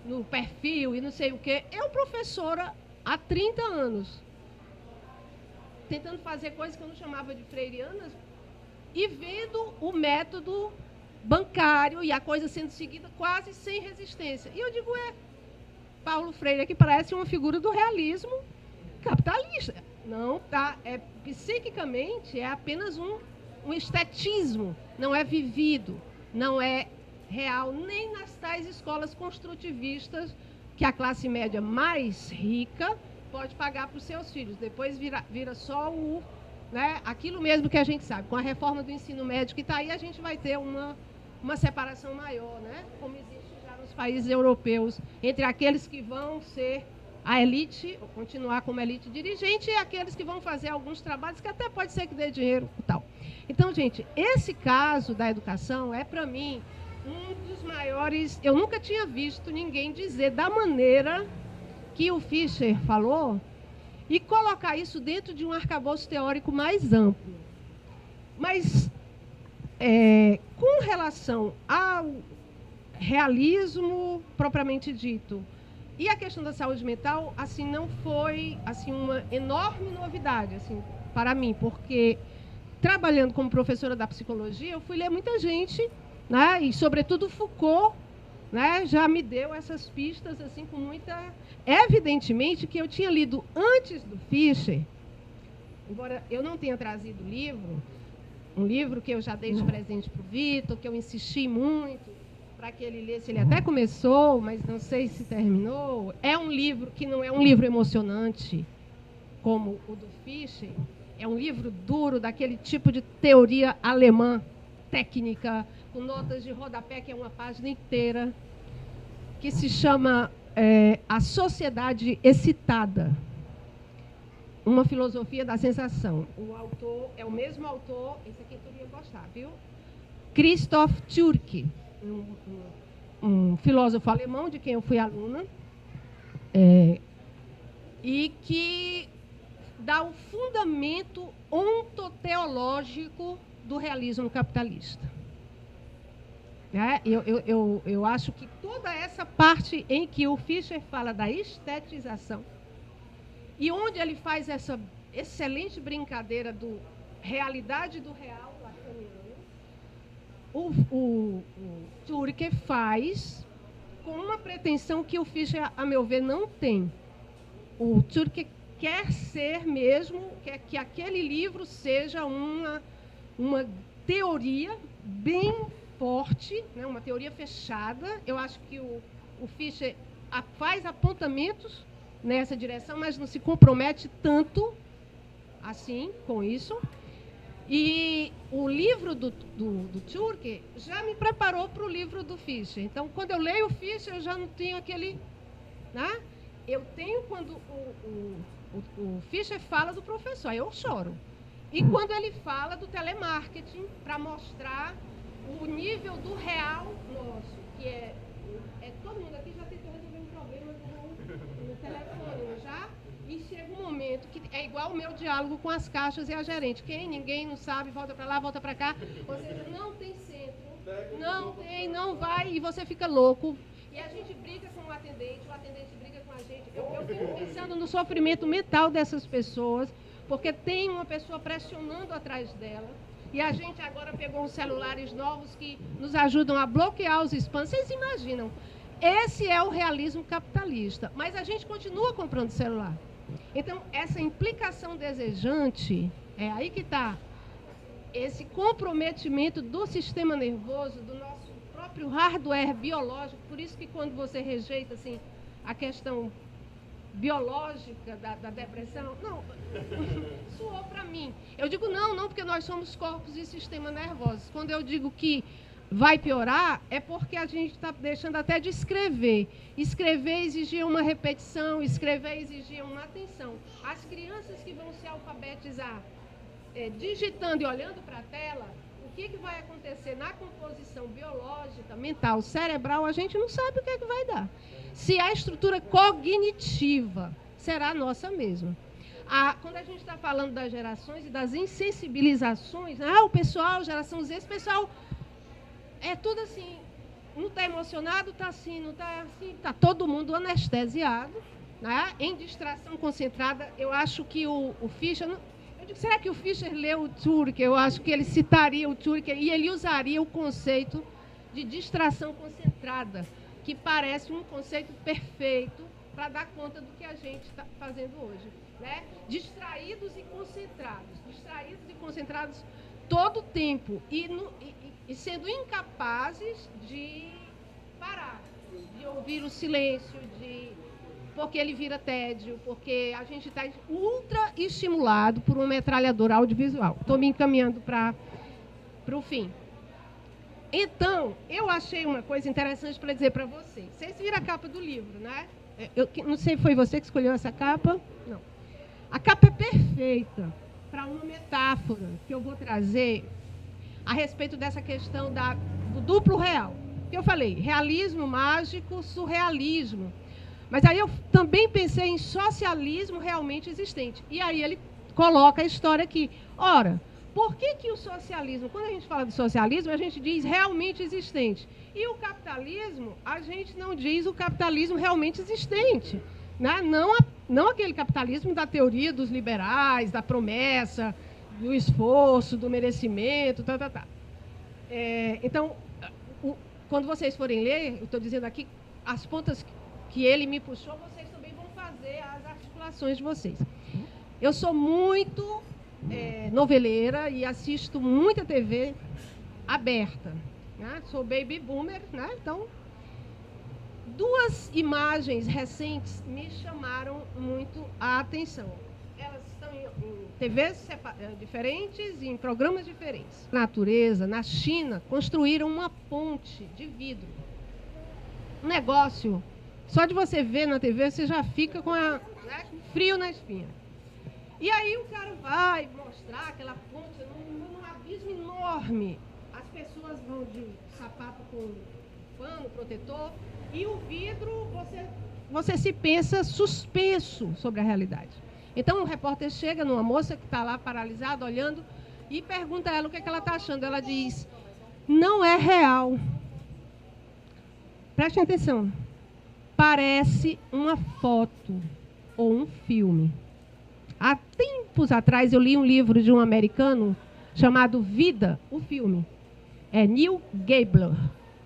Speaker 3: no perfil e não sei o quê. Eu, professora, há 30 anos, tentando fazer coisas que eu não chamava de freirianas e vendo o método bancário e a coisa sendo seguida quase sem resistência. E eu digo, Paulo Freire aqui parece uma figura do realismo capitalista. Não, tá? Psiquicamente é apenas um estetismo, não é vivido, não é real, nem nas tais escolas construtivistas que a classe média mais rica pode pagar para os seus filhos. Depois vira só aquilo mesmo que a gente sabe. Com a reforma do ensino médio que está aí, a gente vai ter uma separação maior, né? Como existe já nos países europeus, entre aqueles que vão ser a elite, ou continuar como elite dirigente, e aqueles que vão fazer alguns trabalhos que até pode ser que dê dinheiro e tal. Então, gente, esse caso da educação é, para mim, um dos maiores... Eu nunca tinha visto ninguém dizer da maneira que o Fischer falou e colocar isso dentro de um arcabouço teórico mais amplo. Mas, com relação ao realismo propriamente dito e a questão da saúde mental, assim, não foi assim, uma enorme novidade assim, para mim, porque trabalhando como professora da psicologia, eu fui ler muita gente, né, e sobretudo Foucault, né, já me deu essas pistas assim, com muita... Evidentemente que eu tinha lido antes do Fischer, embora eu não tenha trazido o livro, um livro que eu já dei de presente para o Vitor, que eu insisti muito para que ele lesse. Ele até começou, mas não sei se terminou. É um livro que não é um livro emocionante, como o do Fischer. É um livro duro, daquele tipo de teoria alemã, técnica, com notas de rodapé, que é uma página inteira, que se chama A Sociedade Excitada. Uma filosofia da sensação. O autor é o mesmo autor, esse aqui tu ia gostar, viu? Christoph Türke, um filósofo alemão de quem eu fui aluna, e que dá o fundamento ontoteológico do realismo capitalista. Eu acho que toda essa parte em que o Fischer fala da estetização, e onde ele faz essa excelente brincadeira do realidade do real, o Türke faz com uma pretensão que o Fischer, a meu ver, não tem. O Türke quer ser mesmo, quer que aquele livro seja uma teoria bem forte, né, uma teoria fechada. Eu acho que o Fischer faz apontamentos nessa direção, mas não se compromete tanto assim com isso. E o livro do Tschurke já me preparou para o livro do Fischer. Então, quando eu leio o Fischer, eu já não tenho aquele... Né? Eu tenho quando o Fischer fala do professor, aí eu choro. E quando ele fala do telemarketing, para mostrar o nível do real nosso, que é todo mundo aqui já tentou resolver um problema no telefone, já? E chega um momento que é igual o meu diálogo com as caixas e a gerente. Ninguém não sabe, volta para lá, volta para cá. Ou seja, não tem centro, não vai, e você fica louco. E a gente briga com o atendente briga com a gente. Eu fico pensando no sofrimento mental dessas pessoas, porque tem uma pessoa pressionando atrás dela. E a gente agora pegou uns celulares novos que nos ajudam a bloquear os spams. Vocês imaginam? Esse é o realismo capitalista. Mas a gente continua comprando celular. Então, essa implicação desejante, é aí que está esse comprometimento do sistema nervoso, do nosso próprio hardware biológico. Por isso que quando você rejeita assim, a questão biológica da depressão, não, soou para mim. Eu digo não, porque nós somos corpos e sistema nervoso. Quando eu digo que vai piorar, é porque a gente está deixando até de escrever. Escrever exigia uma repetição, escrever exigia uma atenção. As crianças que vão se alfabetizar digitando e olhando para a tela, o que vai acontecer na composição biológica, mental, cerebral, a gente não sabe o que vai dar. Se a estrutura cognitiva será a nossa mesma. Quando a gente está falando das gerações e das insensibilizações, o pessoal, geração Z, esse pessoal é tudo assim, não está emocionado, está assim, não está assim, está todo mundo anestesiado, né? Em distração concentrada. Eu acho que o Fischer... Eu digo, será que o Fischer leu o Tschurke? Eu acho que ele citaria o Tschurke e ele usaria o conceito de distração concentrada, que parece um conceito perfeito para dar conta do que a gente está fazendo hoje. Né? Distraídos e concentrados todo o tempo e sendo incapazes de parar, de ouvir o silêncio, porque ele vira tédio, porque a gente está ultra estimulado por uma metralhadora audiovisual. Estou me encaminhando para o fim. Então, eu achei uma coisa interessante para dizer para vocês. Vocês viram a capa do livro, né? Eu não sei, foi você que escolheu essa capa? Não. A capa é perfeita para uma metáfora que eu vou trazer a respeito dessa questão do duplo real. Que eu falei, realismo mágico, surrealismo. Mas aí eu também pensei em socialismo realmente existente. E aí ele coloca a história aqui. Ora, por que o socialismo, quando a gente fala de socialismo, a gente diz realmente existente? E o capitalismo, a gente não diz o capitalismo realmente existente. Né? Não aquele capitalismo da teoria dos liberais, da promessa, do esforço, do merecimento, Então, quando vocês forem ler, eu estou dizendo aqui, as pontas que ele me puxou, vocês também vão fazer as articulações de vocês. Eu sou muito noveleira e assisto muita TV aberta. Né? Sou baby boomer, né? Então, duas imagens recentes me chamaram muito a atenção. Elas estão em TVs diferentes e em programas diferentes. Na natureza, na China, construíram uma ponte de vidro. Um negócio... Só de você ver na TV, você já fica com frio na espinha. E aí o cara vai mostrar aquela ponte num abismo enorme. As pessoas vão de sapato com pano, protetor, e o vidro, você se pensa suspenso sobre a realidade. Então o repórter chega numa moça que está lá paralisada, olhando, e pergunta a ela o que ela está achando. Ela diz, não é real. Prestem atenção. Parece uma foto ou um filme. Há tempos atrás eu li um livro de um americano chamado Vida, o filme. É Neil Gabler,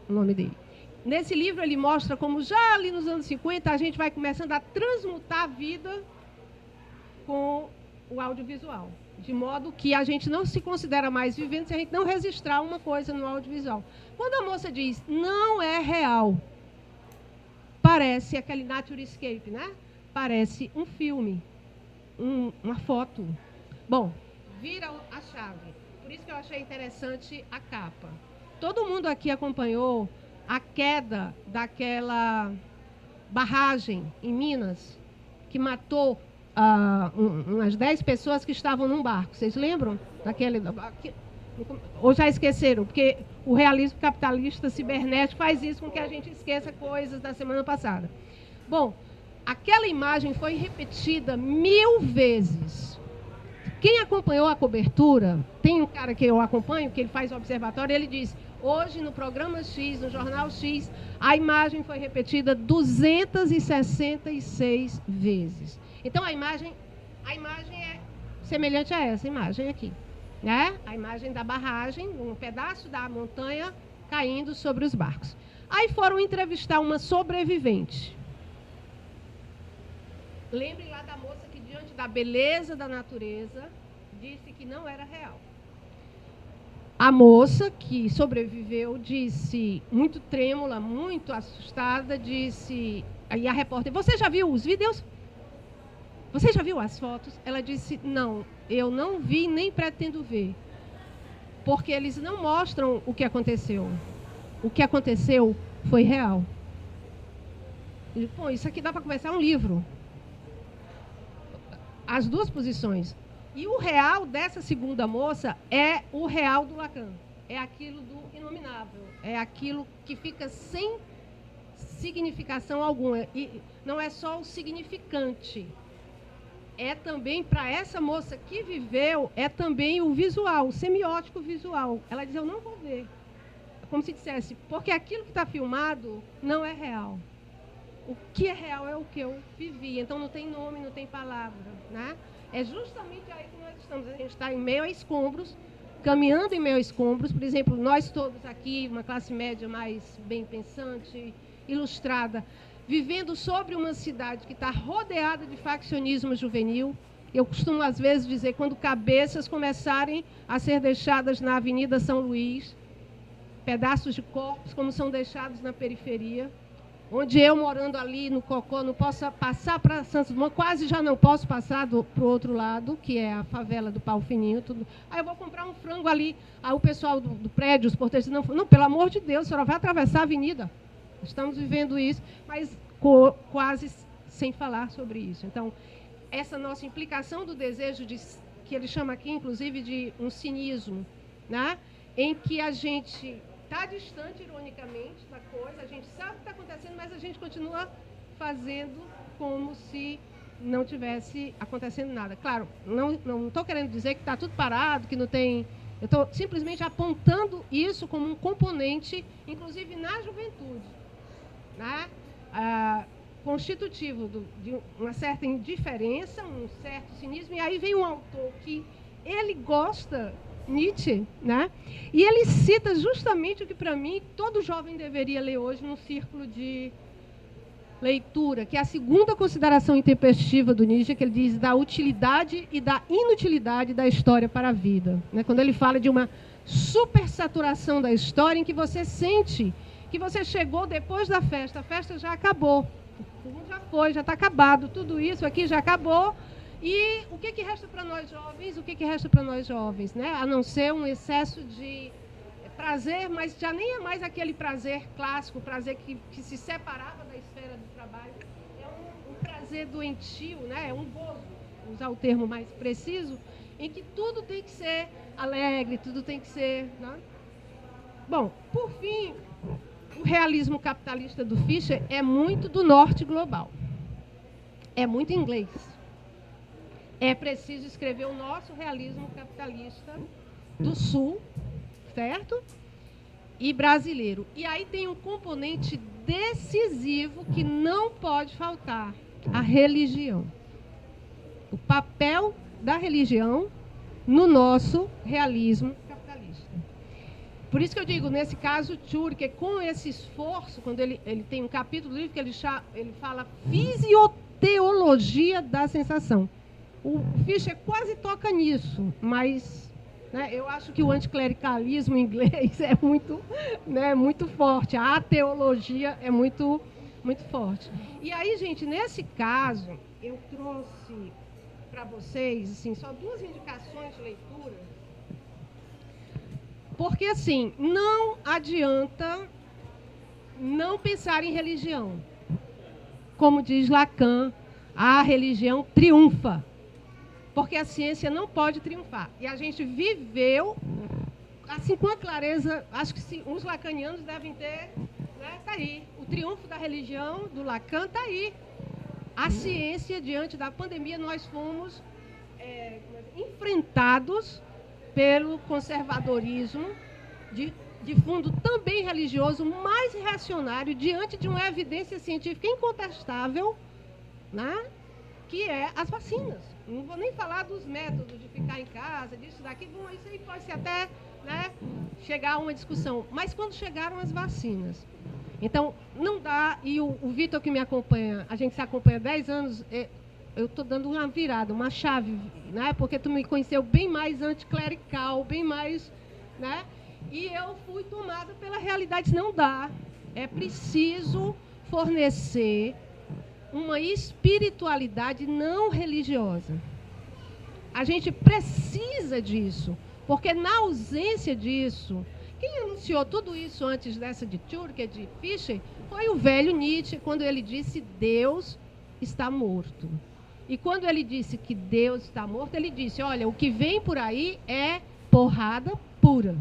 Speaker 3: o nome dele. Nesse livro ele mostra como já ali nos anos 50 a gente vai começando a transmutar a vida com o audiovisual. De modo que a gente não se considera mais vivendo se a gente não registrar uma coisa no audiovisual. Quando a moça diz, não é real, parece aquele Naturescape, né? Parece um filme, uma foto. Bom, vira a chave. Por isso que eu achei interessante a capa. Todo mundo aqui acompanhou a queda daquela barragem em Minas, que matou umas 10 pessoas que estavam num barco. Vocês lembram? Ou já esqueceram? Porque o realismo capitalista cibernético faz isso com que a gente esqueça coisas da semana passada. Bom, aquela imagem foi repetida 1000 vezes. Quem acompanhou a cobertura, tem um cara que eu acompanho, que ele faz o observatório, ele diz, hoje no programa X, no jornal X, a imagem foi repetida 266 vezes. Então a imagem é semelhante a essa imagem aqui, né? A imagem da barragem, um pedaço da montanha caindo sobre os barcos. Aí foram entrevistar uma sobrevivente. Lembrem lá da moça que, diante da beleza da natureza, disse que não era real. A moça que sobreviveu disse, muito trêmula, muito assustada, disse... Aí a repórter, você já viu os vídeos? Você já viu as fotos? Ela disse, não, eu não vi nem pretendo ver. Porque eles não mostram o que aconteceu. O que aconteceu foi real. E, pô, isso aqui dá para começar um livro. As duas posições. E o real dessa segunda moça é o real do Lacan. É aquilo do inominável. É aquilo que fica sem significação alguma. E não é só o significante. É também, para essa moça que viveu, é também o visual, o semiótico visual. Ela diz, eu não vou ver. Como se dissesse, porque aquilo que está filmado não é real. O que é real é o que eu vivi. Então, não tem nome, não tem palavra, né? É justamente aí que nós estamos. A gente está em meio a escombros, caminhando em meio a escombros. Por exemplo, nós todos aqui, uma classe média mais bem pensante, ilustrada, vivendo sobre uma cidade que está rodeada de faccionismo juvenil. Eu costumo, às vezes, dizer, quando cabeças começarem a ser deixadas na Avenida São Luís, pedaços de corpos como são deixados na periferia, onde eu, morando ali no Cocó, não posso passar para Santos Dumont, quase já não posso passar para o outro lado, que é a favela do Pau Fininho. Tudo. Aí eu vou comprar um frango ali. Aí o pessoal do prédio, os porteiros, não, pelo amor de Deus, a senhora vai atravessar a avenida. Estamos vivendo isso, mas quase sem falar sobre isso. Então, essa nossa implicação do desejo, que ele chama aqui, inclusive, de um cinismo, né? Em que a gente está distante, ironicamente, da coisa, a gente sabe o que está acontecendo, mas a gente continua fazendo como se não tivesse acontecendo nada. Claro, não estou querendo dizer que está tudo parado, que não tem... Eu estou simplesmente apontando isso como um componente, inclusive na juventude, né? Constitutivo de uma certa indiferença, um certo cinismo. E aí vem um autor que ele gosta, Nietzsche, né? E ele cita justamente o que, para mim, todo jovem deveria ler hoje num círculo de leitura, que é a segunda consideração intempestiva do Nietzsche, que ele diz da utilidade e da inutilidade da história para a vida, né? Quando ele fala de uma supersaturação da história em que você sente que você chegou depois da festa, a festa já acabou, o mundo já foi, já está acabado, tudo isso aqui já acabou. E o que resta para nós jovens? O que resta para nós jovens, né? A não ser um excesso de prazer, mas já nem é mais aquele prazer clássico, prazer que se separava da esfera do trabalho. É um prazer doentio, né? É um gozo, usar o termo mais preciso, em que tudo tem que ser alegre, tudo tem que ser... Né? Bom, por fim, o realismo capitalista do Fischer é muito do norte global. É muito inglês. É preciso escrever o nosso realismo capitalista do Sul, certo? E brasileiro. E aí tem um componente decisivo que não pode faltar, a religião. O papel da religião no nosso realismo capitalista. Por isso que eu digo, nesse caso, Tchurke, com esse esforço, quando ele tem um capítulo do livro que ele fala Fisioteologia da sensação. O Fischer quase toca nisso, mas, né, eu acho que o anticlericalismo inglês é muito, né, muito forte. A teologia é muito, muito forte. E aí, gente, nesse caso, eu trouxe para vocês, assim, só 2 indicações de leitura. Porque, assim, não adianta não pensar em religião. Como diz Lacan, a religião triunfa. Porque a ciência não pode triunfar. E a gente viveu, assim, com a clareza, acho que os lacanianos devem ter, né, tá aí. O triunfo da religião, do Lacan, está aí. A ciência, diante da pandemia, nós fomos enfrentados pelo conservadorismo de fundo também religioso, mais reacionário, diante de uma evidência científica incontestável, né, que é as vacinas. Não vou nem falar dos métodos de ficar em casa, disso, daquilo, isso aí pode ser até, né, chegar a uma discussão. Mas quando chegaram as vacinas, então não dá, e o Vitor que me acompanha, a gente se acompanha há 10 anos, eu estou dando uma virada, uma chave, né, porque tu me conheceu bem mais anticlerical, bem mais, né, e eu fui tomada pela realidade. Não dá, é preciso fornecer uma espiritualidade não religiosa. A gente precisa disso, porque na ausência disso, quem anunciou tudo isso antes dessa de Türker, de Fischer, foi o velho Nietzsche, quando ele disse Deus está morto. E quando ele disse que Deus está morto, ele disse, olha, o que vem por aí é porrada pura.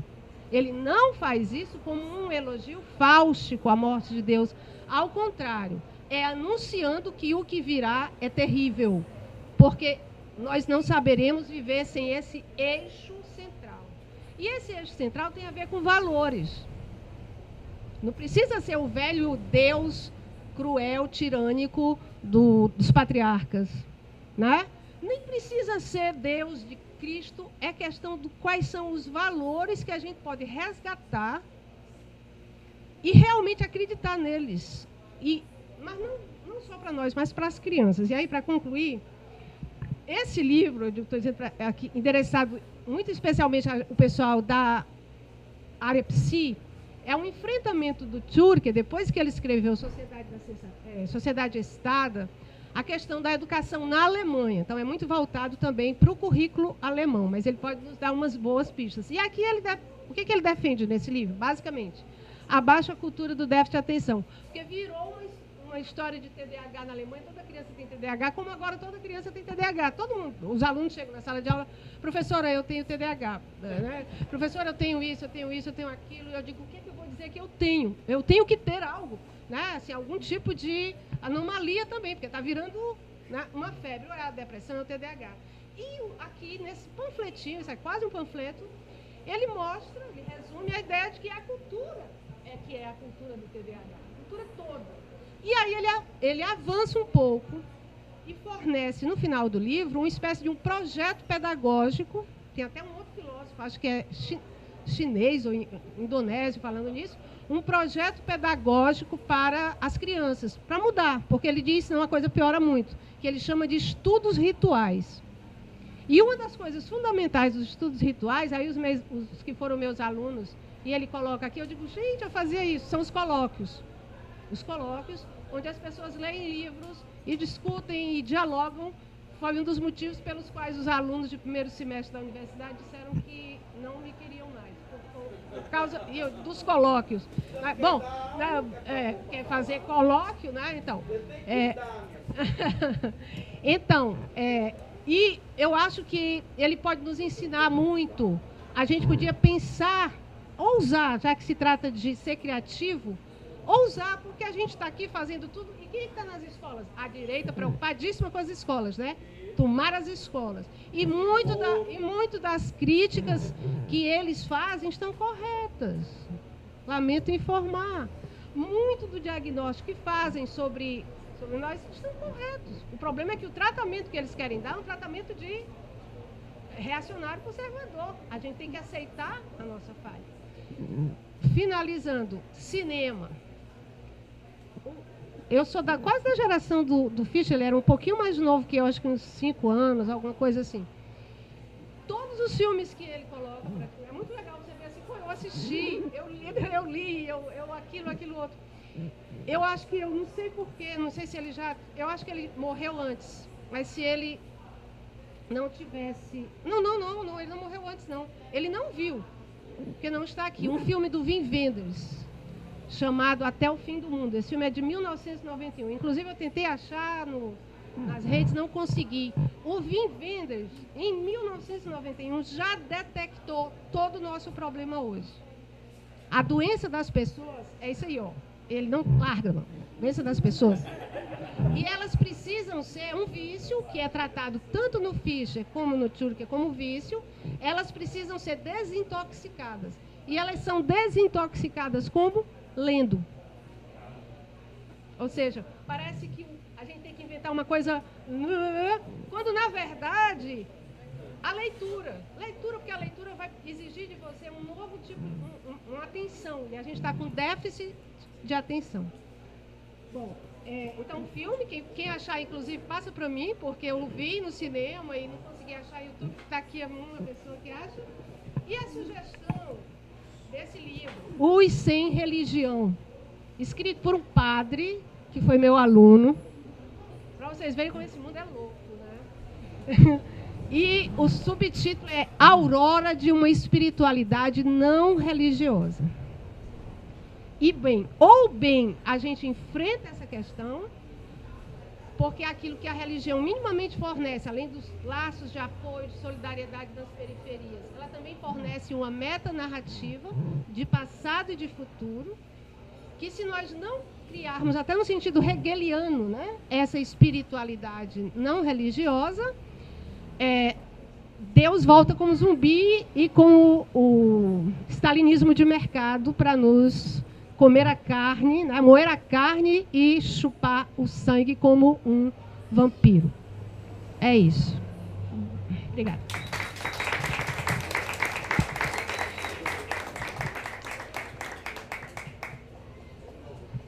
Speaker 3: Ele não faz isso como um elogio fáustico à morte de Deus. Ao contrário, é anunciando que o que virá é terrível, porque nós não saberemos viver sem esse eixo central. E esse eixo central tem a ver com valores. Não precisa ser o velho Deus cruel, tirânico dos patriarcas, né? Nem precisa ser Deus de Cristo, é questão de quais são os valores que a gente pode resgatar e realmente acreditar neles. Mas não só para nós, mas para as crianças. E aí, para concluir, esse livro, eu estou dizendo aqui, endereçado muito especialmente ao pessoal da área psi, é um enfrentamento do Türker, depois que ele escreveu Sociedade Estada, a questão da educação na Alemanha. Então, é muito voltado também para o currículo alemão, mas ele pode nos dar umas boas pistas. E aqui, o que ele defende nesse livro? Basicamente, abaixo a cultura do déficit de atenção. Porque virou uma história de TDAH na Alemanha, toda criança tem TDAH, como agora toda criança tem TDAH. Todo mundo, os alunos chegam na sala de aula, professora, eu tenho TDAH. Né? Professora, eu tenho isso, eu tenho aquilo. Eu digo, o que eu vou dizer que eu tenho? Eu tenho que ter algo. Né? Assim, algum tipo de anomalia também, porque está virando, né, uma febre, ou é a depressão, ou o TDAH. E aqui, nesse panfletinho, isso é quase um panfleto, ele mostra, ele resume a ideia de que a cultura que é a cultura do TDAH, a cultura toda. E aí ele avança um pouco e fornece, no final do livro, uma espécie de um projeto pedagógico, tem até um outro filósofo, acho que é chinês ou indonésio falando nisso, um projeto pedagógico para as crianças, para mudar, porque ele diz, não, a coisa piora muito, que ele chama de estudos rituais. E uma das coisas fundamentais dos estudos rituais, aí os que foram meus alunos, e ele coloca aqui, eu digo, gente, eu fazia isso, são os colóquios. Os colóquios, onde as pessoas leem livros e discutem e dialogam, foi um dos motivos pelos quais os alunos de primeiro semestre da universidade disseram que não me queriam mais, por causa dos colóquios. Bom, quer fazer colóquio, né? Então, e eu acho que ele pode nos ensinar muito. A gente podia pensar, ousar, já que se trata de ser criativo, ousar, porque a gente está aqui fazendo tudo. E quem está nas escolas? A direita preocupadíssima com as escolas, né? Tomar as escolas. E muito das críticas que eles fazem estão corretas. Lamento informar. Muito do diagnóstico que fazem sobre nós estão corretos. O problema é que o tratamento que eles querem dar é um tratamento de reacionário conservador. A gente tem que aceitar a nossa falha. Finalizando, cinema. eu sou quase da geração do Fischer, ele era um pouquinho mais novo que eu, acho que uns 5 anos, alguma coisa assim. Todos os filmes que ele coloca pra tu, é muito legal você ver assim, pô, eu assisti, eu li, aquilo outro. Eu acho que, eu não sei porquê, não sei se ele já... Eu acho que ele morreu antes, mas se ele não tivesse... Não, ele não morreu antes, não. Ele não viu, porque não está aqui. Um filme do Wim Wenders, chamado Até o Fim do Mundo. Esse filme é de 1991. Inclusive, eu tentei achar nas redes, não consegui. O Wim Wenders, em 1991, já detectou todo o nosso problema hoje. A doença das pessoas é isso aí, ó. Ele não larga, não. Doença das pessoas. E elas precisam ser um vício, que é tratado tanto no Fischer como no Tchurker como vício. Elas precisam ser desintoxicadas. E elas são desintoxicadas como? Lendo. Ou seja, parece que a gente tem que inventar uma coisa, quando na verdade a leitura, porque a leitura vai exigir de você um novo tipo, uma atenção, e a gente está com déficit de atenção. Bom, então o filme, quem achar inclusive passa para mim, porque eu vi no cinema e não consegui achar no YouTube, está aqui uma pessoa que acha. E a sugestão desse livro, Os Sem Religião, escrito por um padre, que foi meu aluno, para vocês verem como esse mundo é louco, né? E o subtítulo é Aurora de uma Espiritualidade Não Religiosa. E bem, a gente enfrenta essa questão, porque é aquilo que a religião minimamente fornece, além dos laços de apoio, de solidariedade das periferias, ela também fornece uma metanarrativa de passado e de futuro, que se nós não criarmos, até no sentido hegeliano, né, essa espiritualidade não religiosa, Deus volta como zumbi e com o stalinismo de mercado para nos comer a carne, né, moer a carne e chupar o sangue como um vampiro. É isso. Obrigada.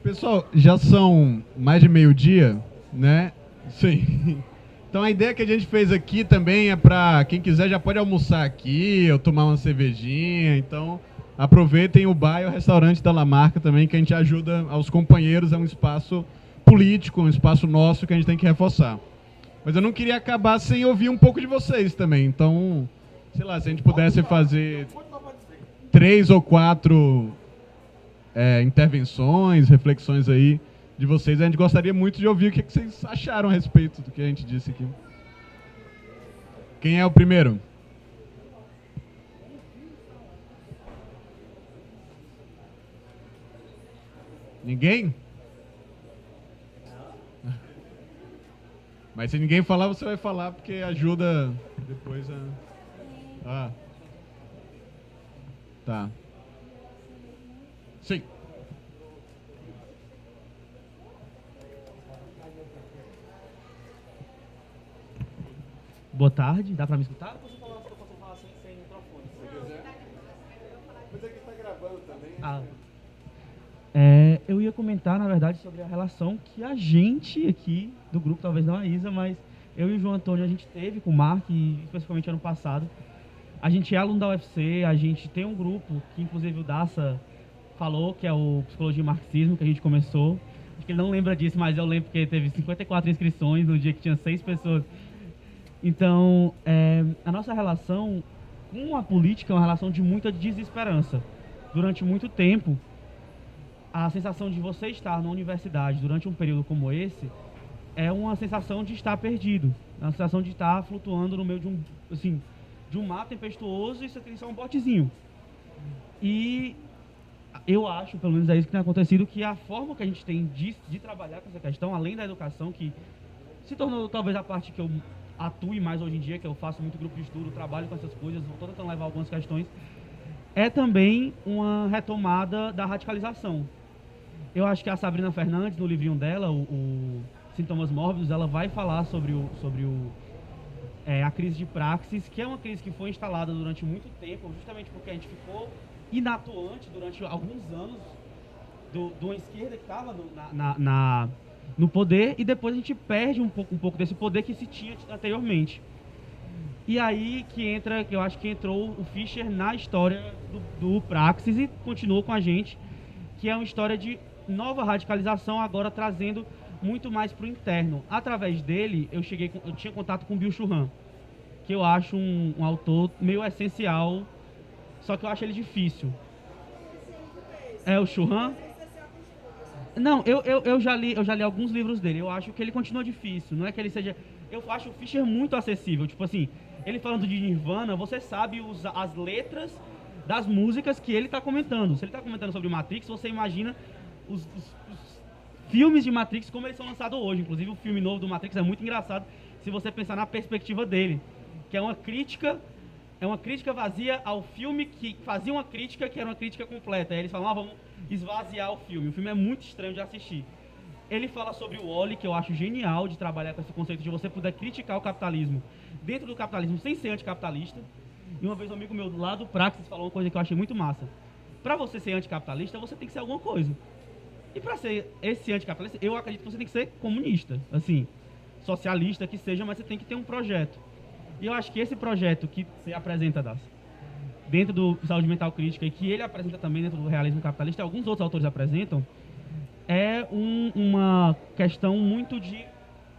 Speaker 2: Pessoal, já são mais de meio-dia, né? Sim. Então a ideia que a gente fez aqui também é para quem quiser já pode almoçar aqui ou tomar uma cervejinha. Então aproveitem o bar e o restaurante da Lamarca também, que a gente ajuda aos companheiros, é um espaço político, um espaço nosso que a gente tem que reforçar. Mas eu não queria acabar sem ouvir um pouco de vocês também. Então, sei lá, se a gente pudesse fazer 3 ou 4 intervenções, reflexões aí de vocês, a gente gostaria muito de ouvir o que vocês acharam a respeito do que a gente disse aqui. Quem é o primeiro? Ninguém? Mas se ninguém falar, você vai falar, porque ajuda depois a... Tá. Sim.
Speaker 5: Boa tarde, dá pra me escutar? Eu posso falar sem microfone.
Speaker 2: Mas aqui está gravando também.
Speaker 5: Eu ia comentar, na verdade, sobre a relação que a gente aqui, do grupo, talvez não a Isa, mas eu e o João Antônio, a gente teve com o Mark, especificamente ano passado. A gente é aluno da UFC, a gente tem um grupo, que inclusive o Daça falou, que é o Psicologia e Marxismo, que a gente começou. Acho que ele não lembra disso, mas eu lembro porque teve 54 inscrições no dia que tinha 6 pessoas. Então, a nossa relação com a política é uma relação de muita desesperança. Durante muito tempo, a sensação de você estar na universidade durante um período como esse é uma sensação de estar perdido, é uma sensação de estar flutuando no meio de um mar tempestuoso e você tem só um botezinho. E eu acho, pelo menos é isso que tem acontecido, que a forma que a gente tem de trabalhar com essa questão, além da educação, que se tornou talvez a parte que eu atue mais hoje em dia, que eu faço muito grupo de estudo, trabalho com essas coisas, estou tentando levar algumas questões, é também uma retomada da radicalização. Eu acho que a Sabrina Fernandes, no livrinho dela, o Sintomas Mórbidos, ela vai falar sobre a crise de praxis, que é uma crise que foi instalada durante muito tempo, justamente porque a gente ficou inatuante durante alguns anos de uma esquerda que estava no poder, e depois a gente perde um pouco desse poder que se tinha anteriormente. E aí que eu acho que entrou o Fischer na história do Praxis e continuou com a gente, que é uma história de nova radicalização, agora trazendo muito mais para o interno. Através dele, eu tinha contato com o Byung-Chul Han, que eu acho um autor meio essencial, só que eu acho ele difícil. É o Chul Han? Não, eu já li alguns livros dele. Eu acho que ele continua difícil. Não é que ele seja... Eu acho o Fischer muito acessível. Tipo assim, ele falando de Nirvana, você sabe as letras das músicas que ele está comentando. Se ele está comentando sobre Matrix, você imagina os filmes de Matrix como eles são lançados hoje. Inclusive, o filme novo do Matrix é muito engraçado se você pensar na perspectiva dele, que é uma crítica vazia ao filme que fazia uma crítica que era uma crítica completa. Aí eles falam, vamos esvaziar o filme. O filme é muito estranho de assistir. Ele fala sobre o Wall-E, que eu acho genial de trabalhar com esse conceito de você poder criticar o capitalismo dentro do capitalismo sem ser anticapitalista. E uma vez um amigo meu lá do Praxis falou uma coisa que eu achei muito massa. Para você ser anticapitalista, você tem que ser alguma coisa. E para ser esse anticapitalista, eu acredito que você tem que ser comunista, assim, socialista que seja, mas você tem que ter um projeto. E eu acho que esse projeto que você apresenta, Das, dentro do Saúde Mental Crítica, e que ele apresenta também dentro do realismo capitalista, e alguns outros autores apresentam, é uma questão muito de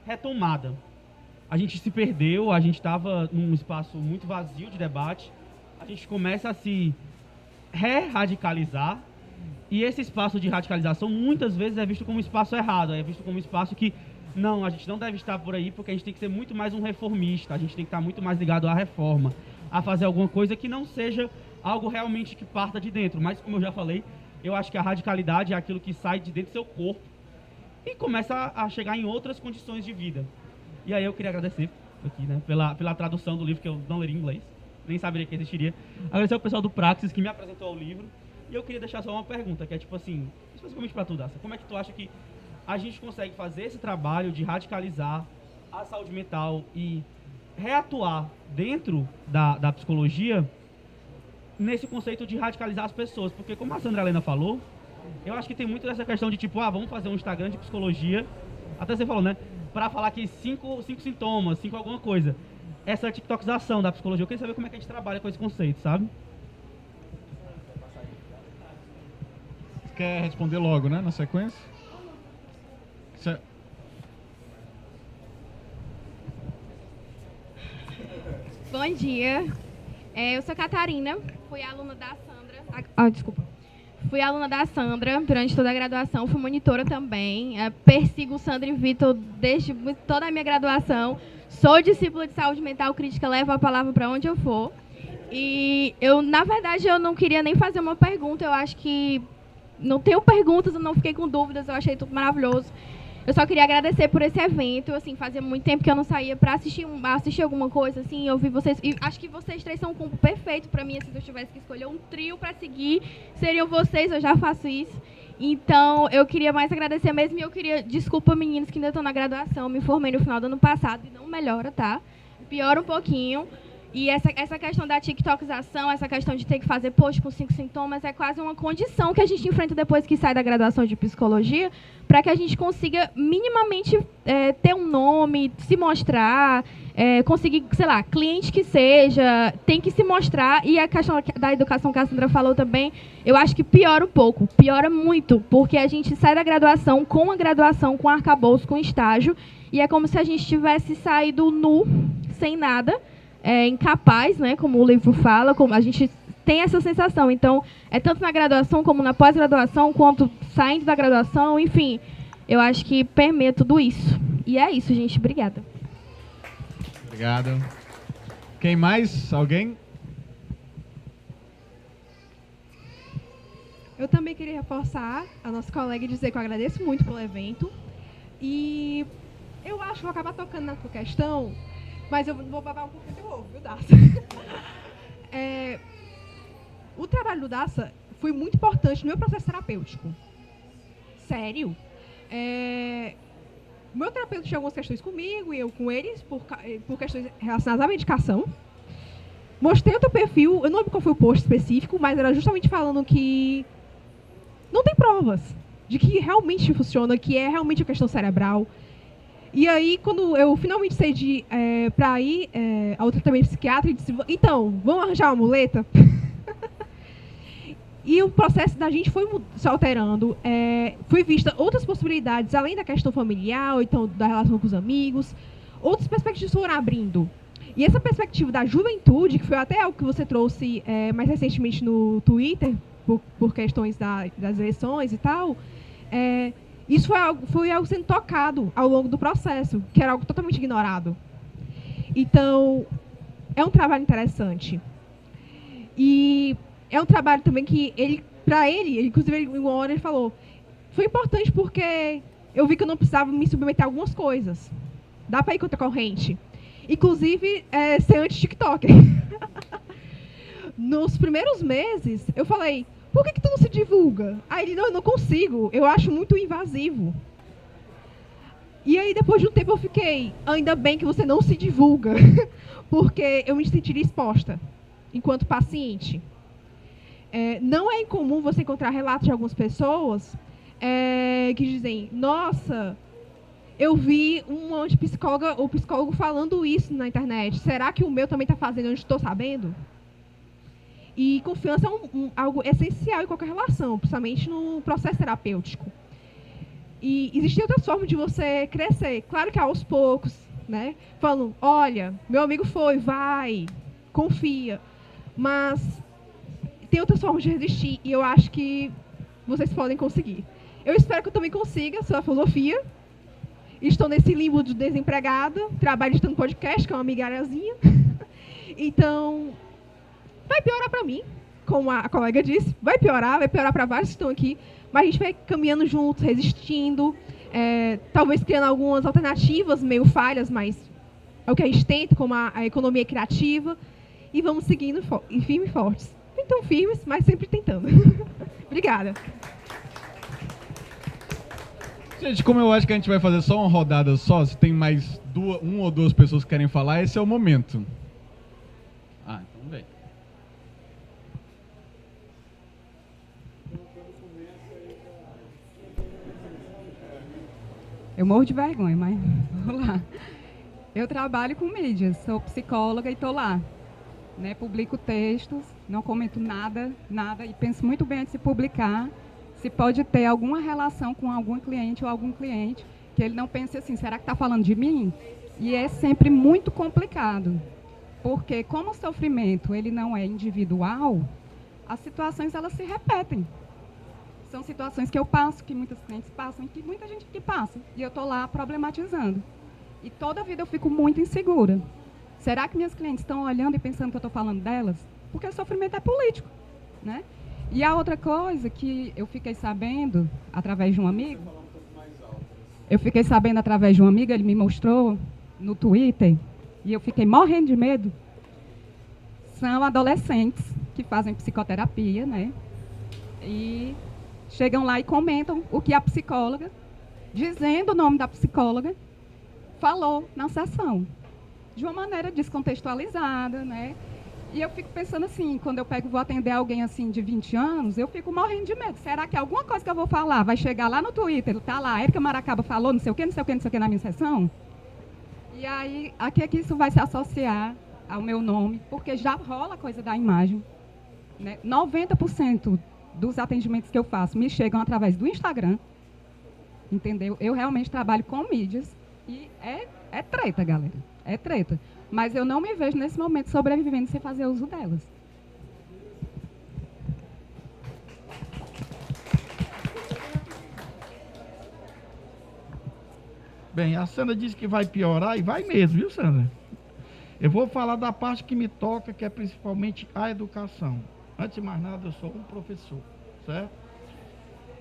Speaker 5: retomada. A gente se perdeu, a gente estava num espaço muito vazio de debate, a gente começa a se re-radicalizar, e esse espaço de radicalização muitas vezes é visto como um espaço errado, é visto como um espaço que não, a gente não deve estar por aí, porque a gente tem que ser muito mais um reformista, a gente tem que estar muito mais ligado à reforma, a fazer alguma coisa que não seja algo realmente que parta de dentro. Mas, como eu já falei, eu acho que a radicalidade é aquilo que sai de dentro do seu corpo e começa a chegar em outras condições de vida. E aí eu queria agradecer aqui, né, pela tradução do livro, que eu não leria em inglês, nem saberia que existiria. Agradecer ao pessoal do Praxis que me apresentou o livro. E eu queria deixar só uma pergunta, que é tipo assim, especificamente para tu, Daça, como é que tu acha que a gente consegue fazer esse trabalho de radicalizar a saúde mental e reatuar dentro da psicologia nesse conceito de radicalizar as pessoas? Porque como a Sandra Helena falou, eu acho que tem muito dessa questão de tipo, vamos fazer um Instagram de psicologia, até você falou, né, para falar que 5 sintomas, 5 alguma coisa. Essa tiktokização da psicologia, eu queria saber como é que a gente trabalha com esse conceito, sabe?
Speaker 2: Quer responder logo, né, na sequência?
Speaker 6: Bom dia. Eu sou Catarina, fui aluna da Sandra. Desculpa. Fui aluna da Sandra durante toda a graduação, fui monitora também. Persigo Sandra e Vitor desde toda a minha graduação. Sou discípula de saúde mental crítica, levo a palavra para onde eu for. E eu, na verdade, eu não queria nem fazer uma pergunta, eu acho que não tenho perguntas, eu não fiquei com dúvidas, eu achei tudo maravilhoso. Eu só queria agradecer por esse evento, assim, fazia muito tempo que eu não saía para assistir alguma coisa, assim, eu vi vocês, e acho que vocês três são um combo perfeito para mim, assim, se eu tivesse que escolher um trio para seguir, seriam vocês, eu já faço isso. Então, eu queria mais agradecer mesmo, e eu queria, desculpa meninos que ainda estão na graduação, eu me formei no final do ano passado, e não melhora, tá? Piora um pouquinho. E essa questão da tiktokização, essa questão de ter que fazer post com 5 sintomas, é quase uma condição que a gente enfrenta depois que sai da graduação de psicologia, para que a gente consiga minimamente ter um nome, se mostrar, conseguir, sei lá, cliente que seja, tem que se mostrar. E a questão da educação que a Sandra falou também, eu acho que piora um pouco, piora muito, porque a gente sai da graduação, com arcabouço, com estágio, e é como se a gente tivesse saído nu, sem nada, incapaz, né, como o livro fala, como a gente tem essa sensação. Então, é tanto na graduação como na pós-graduação, quanto saindo da graduação, enfim, eu acho que permeia tudo isso. E é isso, gente. Obrigada.
Speaker 2: Obrigado. Quem mais? Alguém?
Speaker 7: Eu também queria reforçar a nossa colega e dizer que eu agradeço muito pelo evento. E eu acho que vou acabar tocando na tua questão, mas eu vou babar um pouquinho teu ovo, viu, Daça? O trabalho do Daça foi muito importante no meu processo terapêutico. Sério. O meu terapeuta tinha algumas questões comigo e eu com eles, por questões relacionadas à medicação. Mostrei o teu perfil, eu não lembro qual foi o post específico, mas era justamente falando que não tem provas. de que realmente funciona, que é realmente a questão cerebral. E aí, quando eu finalmente cedi para ir ao tratamento psiquiátrico, disse, então, vamos arranjar uma muleta? E o processo da gente foi se alterando. Foi vista outras possibilidades, além da questão familiar, ou então da relação com os amigos. Outras perspectivas foram abrindo. E essa perspectiva da juventude, que foi até algo que você trouxe mais recentemente no Twitter, por questões das eleições e tal, isso foi algo sendo tocado ao longo do processo, que era algo totalmente ignorado. Então, é um trabalho interessante. E é um trabalho também que inclusive, uma hora ele falou, foi importante porque eu vi que eu não precisava me submeter a algumas coisas. Dá para ir contra a corrente. Inclusive, ser anti-TikToker. Nos primeiros meses, eu falei, por que tu não se divulga? Aí ele, não, eu não consigo, eu acho muito invasivo. E aí, depois de um tempo, eu fiquei, ainda bem que você não se divulga, porque eu me sentiria exposta, enquanto paciente. Não é incomum você encontrar relatos de algumas pessoas que dizem, nossa, eu vi uma psicóloga ou psicólogo falando isso na internet, será que o meu também está fazendo, eu não estou sabendo? E confiança é algo essencial em qualquer relação, principalmente no processo terapêutico. E existem outras formas de você crescer. Claro que aos poucos, né? Falando, olha, meu amigo vai, confia. Mas tem outras formas de resistir e eu acho que vocês podem conseguir. Eu espero que eu também consiga, sua filosofia. Estou nesse limbo de desempregada, trabalho editando podcast, que é uma migalhazinha. Então, vai piorar para mim, como a colega disse, vai piorar para vários que estão aqui, mas a gente vai caminhando juntos, resistindo, talvez criando algumas alternativas meio falhas, mas é o que a gente tenta, como a economia criativa, e vamos seguindo firmes e fortes. Nem tão firmes, mas sempre tentando. Obrigada.
Speaker 2: Gente, como eu acho que a gente vai fazer só uma rodada só, se tem mais uma ou duas pessoas que querem falar, esse é o momento. Então vem.
Speaker 8: Eu morro de vergonha, mas vamos lá. Eu trabalho com mídias, sou psicóloga e estou lá. Né? Publico textos, não comento nada, e penso muito bem antes de publicar se pode ter alguma relação com algum cliente ou algum cliente, que ele não pense assim, será que está falando de mim? E é sempre muito complicado, porque como o sofrimento ele não é individual, as situações elas se repetem. São situações que eu passo, que muitos clientes passam, e que muita gente que passa. E eu estou lá problematizando. E toda a vida eu fico muito insegura. Será que minhas clientes estão olhando e pensando que eu estou falando delas? Porque o sofrimento é político, né? E a outra coisa que eu fiquei sabendo através de um amigo, ele me mostrou no Twitter, e eu fiquei morrendo de medo, são adolescentes que fazem psicoterapia, né? E chegam lá e comentam o que a psicóloga, dizendo o nome da psicóloga, falou na sessão, de uma maneira descontextualizada, né? E eu fico pensando assim, quando eu vou atender alguém assim de 20 anos, eu fico morrendo de medo. Será que alguma coisa que eu vou falar vai chegar lá no Twitter, tá lá, a Érica Maracaba falou não sei o que na minha sessão? E aí, a que isso vai se associar ao meu nome? Porque já rola a coisa da imagem, né? 90% dos atendimentos que eu faço me chegam através do Instagram, entendeu? Eu realmente trabalho com mídias e é treta, galera, é treta. Mas eu não me vejo nesse momento sobrevivendo sem fazer uso delas.
Speaker 9: Bem, a Sandra disse que vai piorar e vai mesmo, viu, Sandra? Eu vou falar da parte que me toca, que é principalmente a educação. Antes de mais nada, eu sou um professor, certo?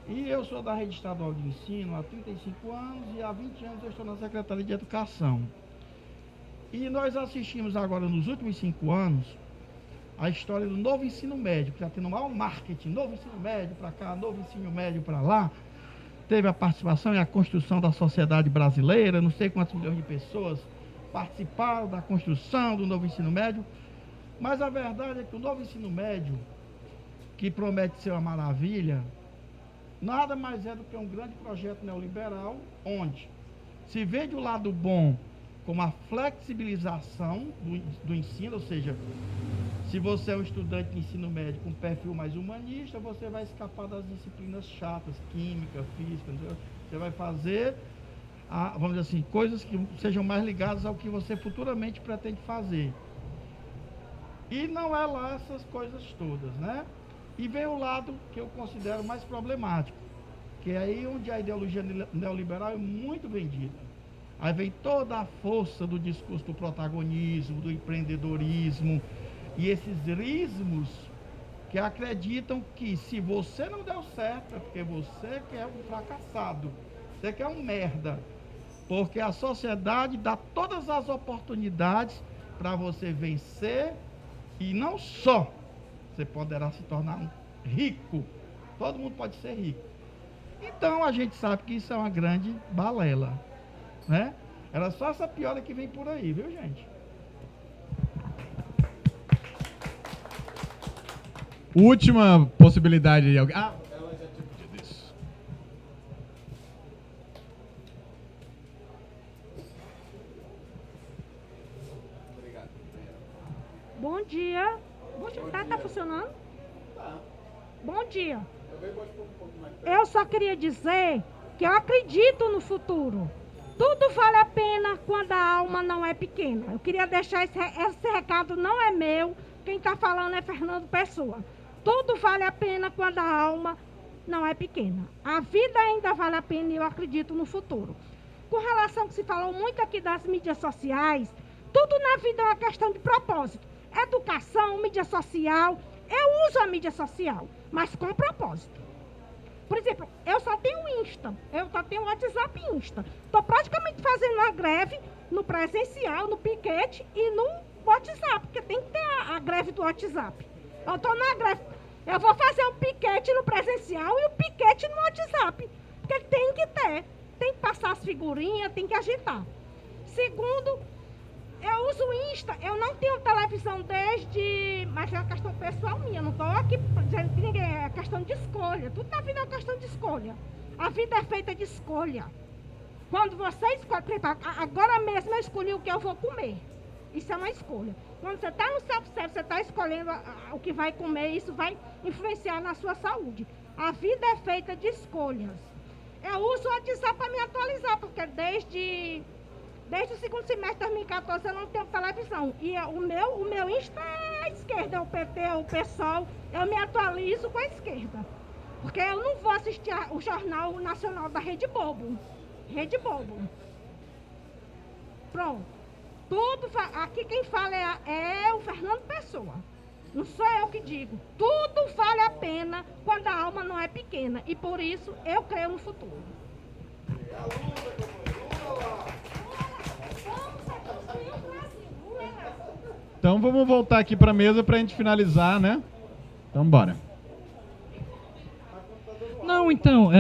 Speaker 9: E eu sou da Rede Estadual de Ensino há 35 anos e há 20 anos eu estou na Secretaria de Educação. E nós assistimos agora, nos últimos 5 anos, a história do novo ensino médio, que já tem um maior marketing, novo ensino médio para cá, novo ensino médio para lá. Teve a participação e a construção da sociedade brasileira, não sei quantos milhões de pessoas participaram da construção do novo ensino médio. Mas a verdade é que o novo ensino médio, que promete ser uma maravilha, nada mais é do que um grande projeto neoliberal, onde se vende o lado bom como a flexibilização do ensino, ou seja, se você é um estudante de ensino médio com perfil mais humanista, você vai escapar das disciplinas chatas, química, física, você vai fazer, vamos dizer assim, coisas que sejam mais ligadas ao que você futuramente pretende fazer. E não é lá essas coisas todas, né? E vem o lado que eu considero mais problemático, que é aí onde a ideologia neoliberal é muito vendida. Aí vem toda a força do discurso do protagonismo, do empreendedorismo, e esses rismos que acreditam que se você não deu certo, é porque você que é um fracassado, você que é um merda, porque a sociedade dá todas as oportunidades para você vencer, e não só você poderá se tornar um rico, todo mundo pode ser rico. Então a gente sabe que isso é uma grande balela, né? Era só essa piora que vem por aí, viu, gente?
Speaker 2: Última possibilidade de alguém. Ela já tinha pedido isso.
Speaker 1: Obrigado.
Speaker 10: Bom dia. Tá funcionando?
Speaker 1: Tá.
Speaker 10: Bom dia.
Speaker 1: Eu vou um pouco mais perto.
Speaker 10: Eu só queria dizer que eu acredito no futuro. Tudo vale a pena quando a alma não é pequena. Eu queria deixar esse recado, não é meu. Quem está falando é Fernando Pessoa. Tudo vale a pena quando a alma não é pequena. A vida ainda vale a pena e eu acredito no futuro. Com relação ao que se falou muito aqui das mídias sociais, tudo na vida é uma questão de propósito. Educação, mídia social. Eu uso a mídia social, mas com propósito. Por exemplo, eu só tenho Insta, eu só tenho WhatsApp e Insta. Estou praticamente fazendo uma greve no presencial, no piquete e no WhatsApp, porque tem que ter a greve do WhatsApp. Eu estou na greve, eu vou fazer um piquete no presencial e o piquete no WhatsApp, porque tem que ter, tem que passar as figurinhas, tem que agitar. Segundo, eu uso o Insta, eu não tenho televisão mas é uma questão pessoal minha, não estou aqui dizendo que ninguém, é questão de escolha, tudo na vida é uma questão de escolha. A vida é feita de escolha. Quando você escolhe, por exemplo, agora mesmo eu escolhi o que eu vou comer, isso é uma escolha. Quando você está no self-service, você está escolhendo o que vai comer, isso vai influenciar na sua saúde. A vida é feita de escolhas. Eu uso o WhatsApp para me atualizar, porque desde o segundo semestre de 2014 eu não tenho televisão. E o meu Insta é a esquerda, é o PT, é o PSOL. Eu me atualizo com a esquerda. Porque eu não vou assistir o Jornal Nacional da Rede Bobo. Rede Bobo. Pronto. Aqui quem fala é o Fernando Pessoa. Não sou eu que digo. Tudo vale a pena quando a alma não é pequena. E por isso eu creio no futuro.
Speaker 2: Então vamos voltar aqui para a mesa para a gente finalizar, né? Então bora.
Speaker 4: Não, então,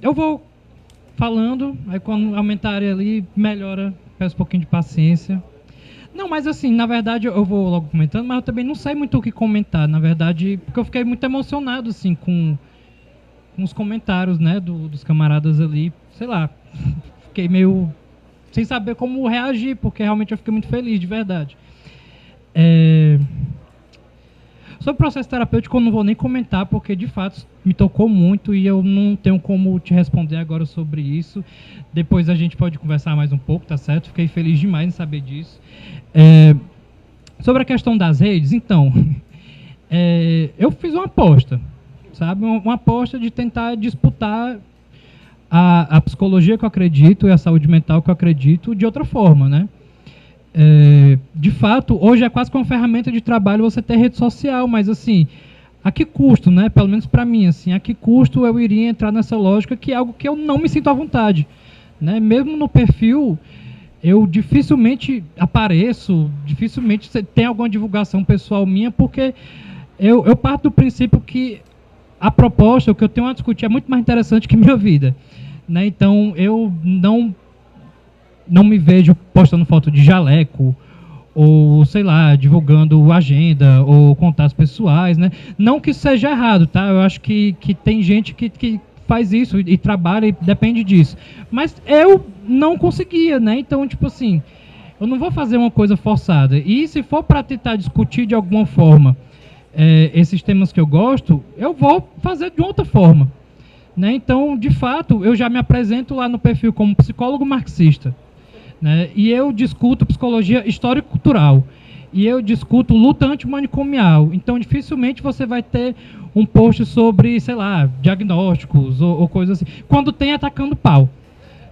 Speaker 4: eu vou falando, aí quando aumentarem ali, melhora, peço um pouquinho de paciência. Não, mas assim, na verdade, eu vou logo comentando, mas eu também não sei muito o que comentar, na verdade, porque eu fiquei muito emocionado, assim, com os comentários, né, dos camaradas ali, sei lá, fiquei meio sem saber como reagir, porque realmente eu fiquei muito feliz, de verdade. Sobre o processo terapêutico eu não vou nem comentar, porque de fato me tocou muito e eu não tenho como te responder agora sobre isso. Depois a gente pode conversar mais um pouco, tá certo? Fiquei feliz demais em saber disso. Sobre a questão das redes, então, eu fiz uma aposta, sabe? Uma aposta de tentar disputar a psicologia que eu acredito e a saúde mental que eu acredito de outra forma, né? De fato, hoje é quase que uma ferramenta de trabalho você ter rede social, mas assim, a que custo, né? Pelo menos para mim, assim, a que custo eu iria entrar nessa lógica, que é algo que eu não me sinto à vontade, né? Mesmo no perfil, eu dificilmente apareço, dificilmente tem alguma divulgação pessoal minha, porque eu parto do princípio que a proposta, o que eu tenho a discutir é muito mais interessante que minha vida, né? Então, eu não me vejo postando foto de jaleco, ou, sei lá, divulgando agenda, ou contatos pessoais, né? Não que isso seja errado, tá? Eu acho que tem gente que faz isso e trabalha e depende disso. Mas eu não conseguia, né? Então, tipo assim, eu não vou fazer uma coisa forçada. E se for para tentar discutir de alguma forma esses temas que eu gosto, eu vou fazer de outra forma. Né? Então, de fato, eu já me apresento lá no perfil como psicólogo marxista. Né? E eu discuto psicologia histórico-cultural. E eu discuto luta antimanicomial. Então, dificilmente você vai ter um post sobre, sei lá, diagnósticos ou coisas assim. Quando tem atacando pau.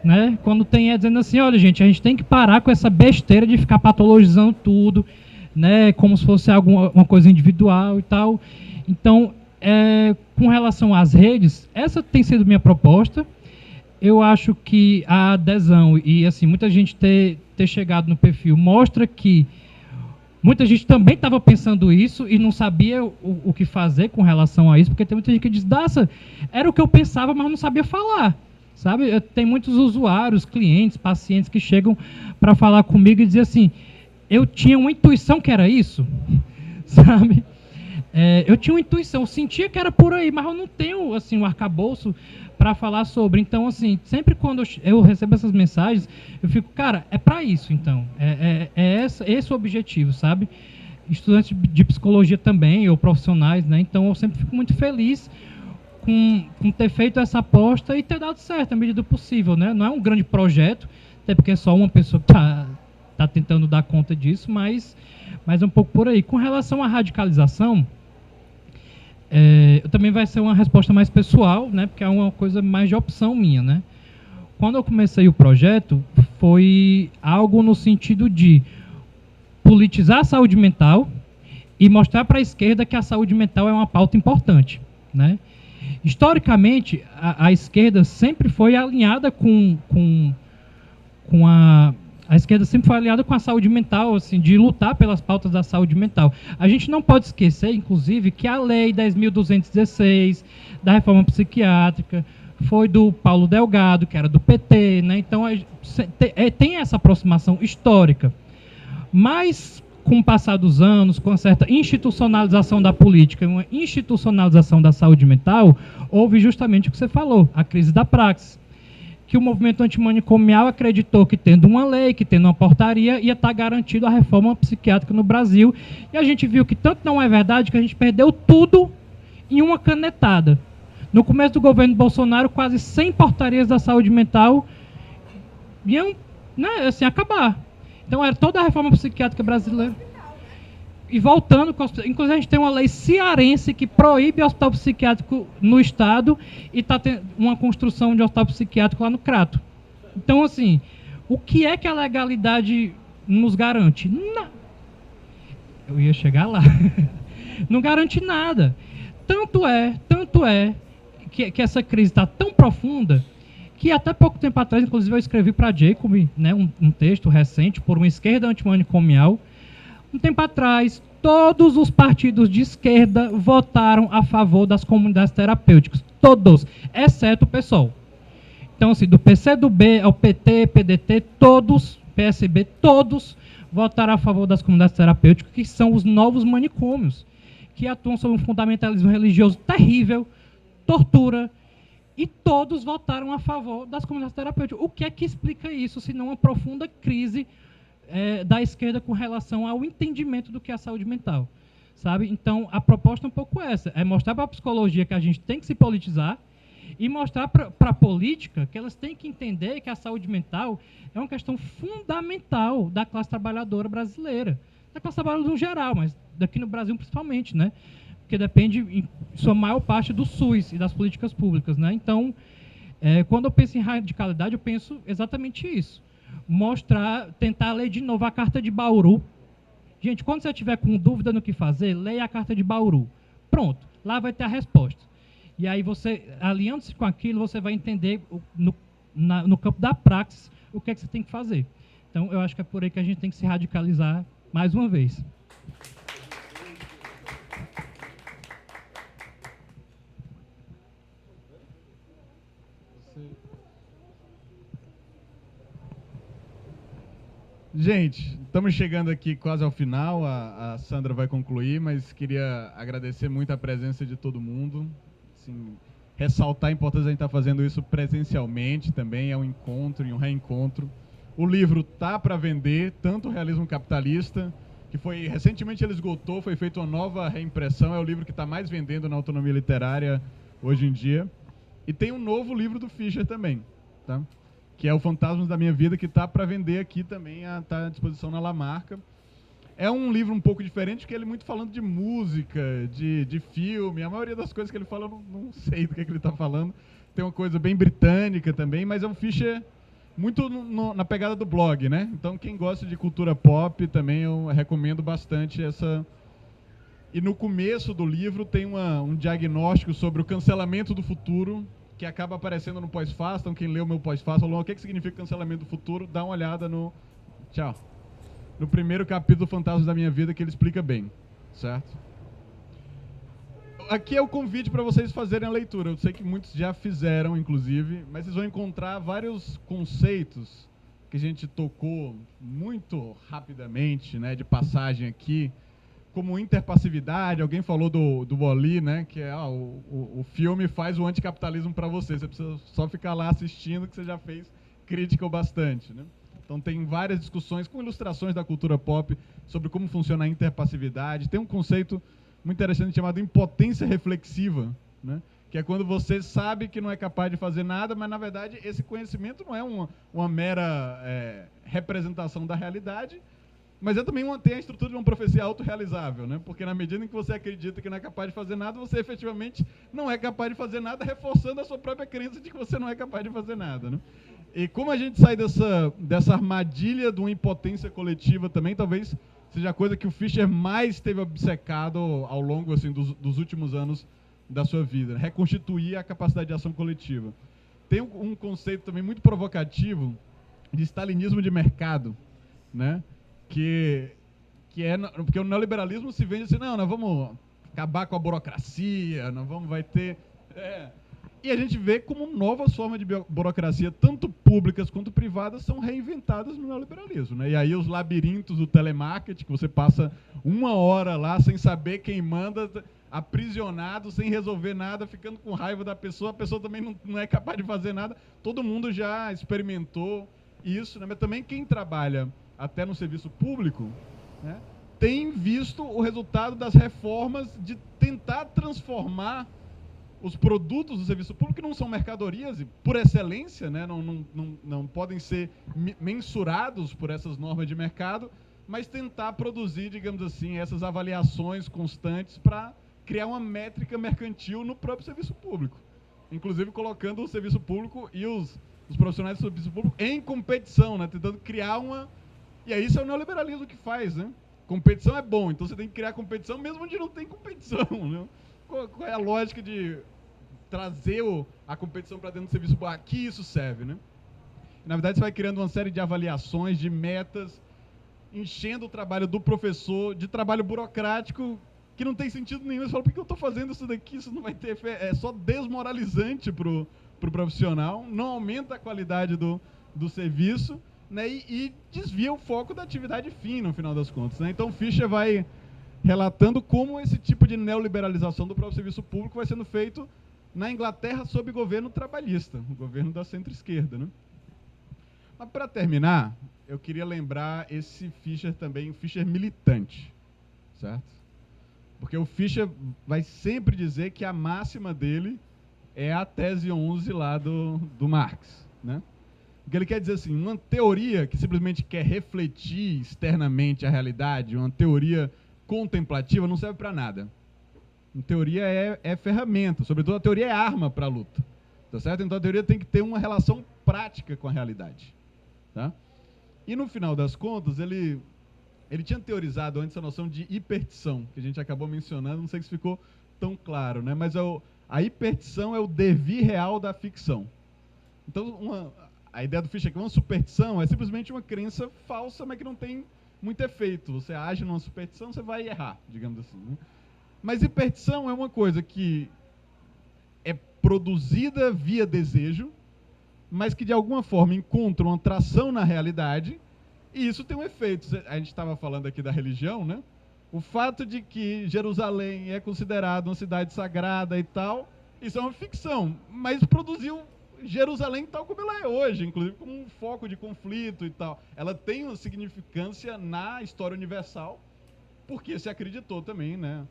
Speaker 4: Né? Quando tem dizendo assim, olha, gente, a gente tem que parar com essa besteira de ficar patologizando tudo, né? Como se fosse uma coisa individual e tal. Então, com relação às redes, essa tem sido minha proposta. Eu acho que a adesão e assim muita gente ter chegado no perfil mostra que muita gente também estava pensando isso e não sabia o que fazer com relação a isso, porque tem muita gente que diz, Daça, era o que eu pensava, mas não sabia falar. Sabe? Tem muitos usuários, clientes, pacientes que chegam para falar comigo e dizer assim, eu tinha uma intuição que era isso, sabe? Eu tinha uma intuição, eu sentia que era por aí, mas eu não tenho assim, um arcabouço para falar sobre. Então, assim, sempre quando eu recebo essas mensagens, eu fico, cara, é para isso, então. Esse o objetivo, sabe? Estudantes de psicologia também, ou profissionais, né? Então, eu sempre fico muito feliz com ter feito essa aposta e ter dado certo à medida do possível, né? Não é um grande projeto, até porque é só uma pessoa que está tentando dar conta disso, mas é um pouco por aí. Com relação à radicalização, também vai ser uma resposta mais pessoal, né? Porque é uma coisa mais de opção minha, né? Quando eu comecei o projeto, foi algo no sentido de politizar a saúde mental e mostrar para a esquerda que a saúde mental é uma pauta importante, né? Historicamente, a esquerda sempre foi alinhada a esquerda sempre foi aliada com a saúde mental, assim, de lutar pelas pautas da saúde mental. A gente não pode esquecer, inclusive, que a Lei 10.216, da reforma psiquiátrica, foi do Paulo Delgado, que era do PT, né? Então, tem essa aproximação histórica. Mas, com o passar dos anos, com uma certa institucionalização da política, uma institucionalização da saúde mental, houve justamente o que você falou, a crise da praxis. Que o movimento antimanicomial acreditou que tendo uma lei, que tendo uma portaria, ia estar garantido a reforma psiquiátrica no Brasil. E a gente viu que tanto não é verdade que a gente perdeu tudo em uma canetada. No começo do governo Bolsonaro, quase 100 portarias da saúde mental iam, né, assim, acabar. Então era toda a reforma psiquiátrica brasileira. E voltando, inclusive a gente tem uma lei cearense que proíbe hospital psiquiátrico no estado e está tendo uma construção de hospital psiquiátrico lá no Crato. Então, assim, o que é que a legalidade nos garante? Não. Eu ia chegar lá. Não garante nada. Tanto é que essa crise está tão profunda que até pouco tempo atrás, inclusive eu escrevi para a Jacob, né, um texto recente por uma esquerda antimanicomial. Um tempo atrás, todos os partidos de esquerda votaram a favor das comunidades terapêuticas. Todos, exceto o PSOL. Então, assim, do PCdoB ao PT, PDT, todos, PSB, todos votaram a favor das comunidades terapêuticas, que são os novos manicômios, que atuam sob um fundamentalismo religioso terrível, tortura, e todos votaram a favor das comunidades terapêuticas. O que é que explica isso, se não uma profunda crise da esquerda com relação ao entendimento do que é a saúde mental, sabe? Então, a proposta é um pouco essa, é mostrar para a psicologia que a gente tem que se politizar e mostrar para a política que elas têm que entender que a saúde mental é uma questão fundamental da classe trabalhadora brasileira, da classe trabalhadora no geral, mas daqui no Brasil principalmente, né? Porque depende, em sua maior parte, do SUS e das políticas públicas, né? Então, quando eu penso em radicalidade, eu penso exatamente isso. Mostrar, tentar ler de novo a Carta de Bauru. Gente, quando você estiver com dúvida no que fazer, leia a Carta de Bauru. Pronto, lá vai ter a resposta. E aí você, alinhando-se com aquilo, você vai entender no campo da praxis o que é que você tem que fazer. Então, eu acho que é por aí que a gente tem que se radicalizar mais uma vez.
Speaker 2: Gente, estamos chegando aqui quase ao final, a Sandra vai concluir, mas queria agradecer muito a presença de todo mundo. Assim, ressaltar a importância de a gente estar fazendo isso presencialmente também, é um encontro e um reencontro. O livro tá para vender, tanto o Realismo Capitalista, que foi recentemente ele esgotou, foi feita uma nova reimpressão, é o livro que está mais vendendo na autonomia literária hoje em dia. E tem um novo livro do Fischer também, tá? Que é o Fantasmas da Minha Vida, que está para vender aqui também, está à disposição na Lamarca. É um livro um pouco diferente, porque ele é muito falando de música, de filme. A maioria das coisas que ele fala, eu não sei do que ele está falando. Tem uma coisa bem britânica também, mas é um Fischer muito na pegada do blog, né? Então, quem gosta de cultura pop, também eu recomendo bastante essa... E no começo do livro tem um diagnóstico sobre o cancelamento do futuro, que acaba aparecendo no pós-fácil. Então, quem leu o meu pós-fácil falou, o que significa cancelamento do futuro? Dá uma olhada no... Tchau. No primeiro capítulo do Fantasmas da Minha Vida, que ele explica bem, certo? Aqui é o convite para vocês fazerem a leitura. Eu sei que muitos já fizeram, inclusive, mas vocês vão encontrar vários conceitos que a gente tocou muito rapidamente, né, de passagem aqui, como interpassividade. Alguém falou do Wall-E, né, que é o filme faz o anticapitalismo para você. Você precisa só ficar lá assistindo, que você já fez crítica o bastante, né? Então tem várias discussões com ilustrações da cultura pop sobre como funciona a interpassividade. Tem um conceito muito interessante chamado impotência reflexiva, né? Que é quando você sabe que não é capaz de fazer nada, mas na verdade esse conhecimento não é uma mera representação da realidade, mas é também tem a estrutura de uma profecia autorrealizável, né? Porque na medida em que você acredita que não é capaz de fazer nada, você efetivamente não é capaz de fazer nada, reforçando a sua própria crença de que você não é capaz de fazer nada, né? E como a gente sai dessa armadilha de uma impotência coletiva também, talvez seja a coisa que o Fischer mais teve obcecado ao longo assim, dos últimos anos da sua vida, né? Reconstituir a capacidade de ação coletiva. Tem um conceito também muito provocativo de stalinismo de mercado, né? Porque o neoliberalismo se vende assim, não, nós vamos acabar com a burocracia, vai ter... E a gente vê como novas formas de burocracia, tanto públicas quanto privadas, são reinventadas no neoliberalismo, né? E aí os labirintos do telemarketing, que você passa 1 hora lá sem saber quem manda, aprisionado, sem resolver nada, ficando com raiva da pessoa, a pessoa também não é capaz de fazer nada. Todo mundo já experimentou isso, né? Mas também quem trabalha até no serviço público, né, tem visto o resultado das reformas de tentar transformar os produtos do serviço público, que não são mercadorias, e por excelência, né, não podem ser mensurados por essas normas de mercado, mas tentar produzir, digamos assim, essas avaliações constantes para criar uma métrica mercantil no próprio serviço público. Inclusive colocando o serviço público e os profissionais do serviço público em competição, né, tentando criar uma... E aí isso é o neoliberalismo que faz, né? Competição é bom, então você tem que criar competição mesmo onde não tem competição, né? Qual é a lógica de trazer a competição para dentro do serviço público? Aqui isso serve, né? Na verdade, você vai criando uma série de avaliações, de metas, enchendo o trabalho do professor de trabalho burocrático que não tem sentido nenhum. Você fala, por que eu estou fazendo isso daqui? Isso não vai ter efeito. É só desmoralizante para o profissional, não aumenta a qualidade do serviço, né, e desvia o foco da atividade fim, no final das contas, né? Então, Fischer vai relatando como esse tipo de neoliberalização do próprio serviço público vai sendo feito na Inglaterra sob governo trabalhista, o governo da centro-esquerda, né? Mas, para terminar, eu queria lembrar esse Fischer também, o Fischer militante, certo? Porque o Fischer vai sempre dizer que a máxima dele é a tese 11 lá do Marx, né? O que ele quer dizer assim, uma teoria que simplesmente quer refletir externamente a realidade, uma teoria contemplativa, não serve para nada. Uma teoria é ferramenta, sobretudo a teoria é arma para a luta, tá certo? Então a teoria tem que ter uma relação prática com a realidade, tá? E no final das contas, ele tinha teorizado antes a noção de hipertição, que a gente acabou mencionando, não sei se ficou tão claro, né? Mas a hipertição é o devir real da ficção. Então, a ideia do Fischer é que uma superstição é simplesmente uma crença falsa, mas que não tem muito efeito. Você age numa superstição, você vai errar, digamos assim, né? Mas hipertição é uma coisa que é produzida via desejo, mas que de alguma forma encontra uma tração na realidade, e isso tem um efeito. A gente estava falando aqui da religião, né? O fato de que Jerusalém é considerada uma cidade sagrada e tal, Isso é uma ficção, mas produziu Jerusalém tal como ela é hoje, inclusive como um foco de conflito e tal. Ela tem uma significância na história universal, porque se acreditou também, né?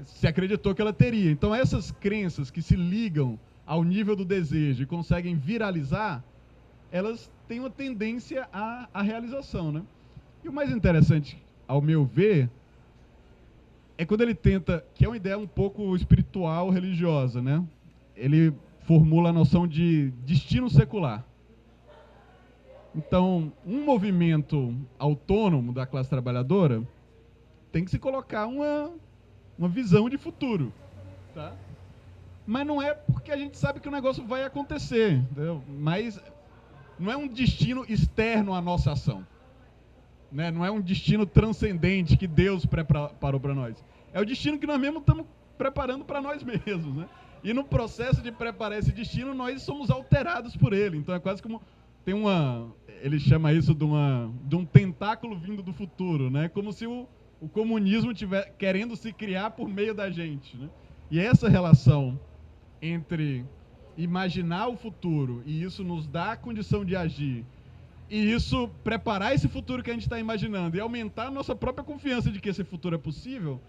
Speaker 2: Se acreditou que ela teria. Então essas crenças que se ligam ao nível do desejo e conseguem viralizar, elas têm uma tendência à realização, né? E o mais interessante, ao meu ver, é quando ele tenta, que é uma ideia um pouco espiritual, religiosa, né? Ele formula a noção de destino secular. Então, um movimento autônomo da classe trabalhadora tem que se colocar uma visão de futuro, tá? Mas não é porque a gente sabe que o negócio vai acontecer, entendeu? Mas não é um destino externo à nossa ação, né? Não é um destino transcendente que Deus preparou para nós. É o destino que nós mesmos estamos preparando para nós mesmos, né? E no processo de preparar esse destino, nós somos alterados por ele. Então é quase como ele chama isso de um tentáculo vindo do futuro, né? Como se o comunismo estiver querendo se criar por meio da gente, né? E essa relação entre imaginar o futuro e isso nos dá a condição de agir, e isso preparar esse futuro que a gente está imaginando e aumentar a nossa própria confiança de que esse futuro é possível,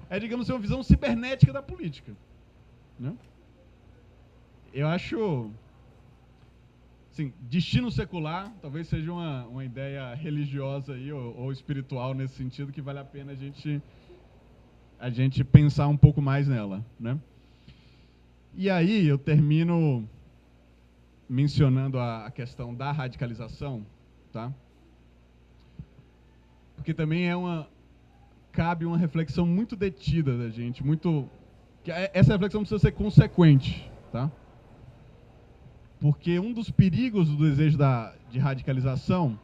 Speaker 2: é, digamos assim, uma visão cibernética da política, né? Eu acho, assim, destino secular talvez seja uma ideia religiosa aí, ou espiritual nesse sentido, que vale a pena a gente pensar um pouco mais nela, né? E aí eu termino mencionando a questão da radicalização, tá? Porque também cabe uma reflexão muito detida da gente, essa reflexão precisa ser consequente, tá? Porque um dos perigos do desejo de radicalização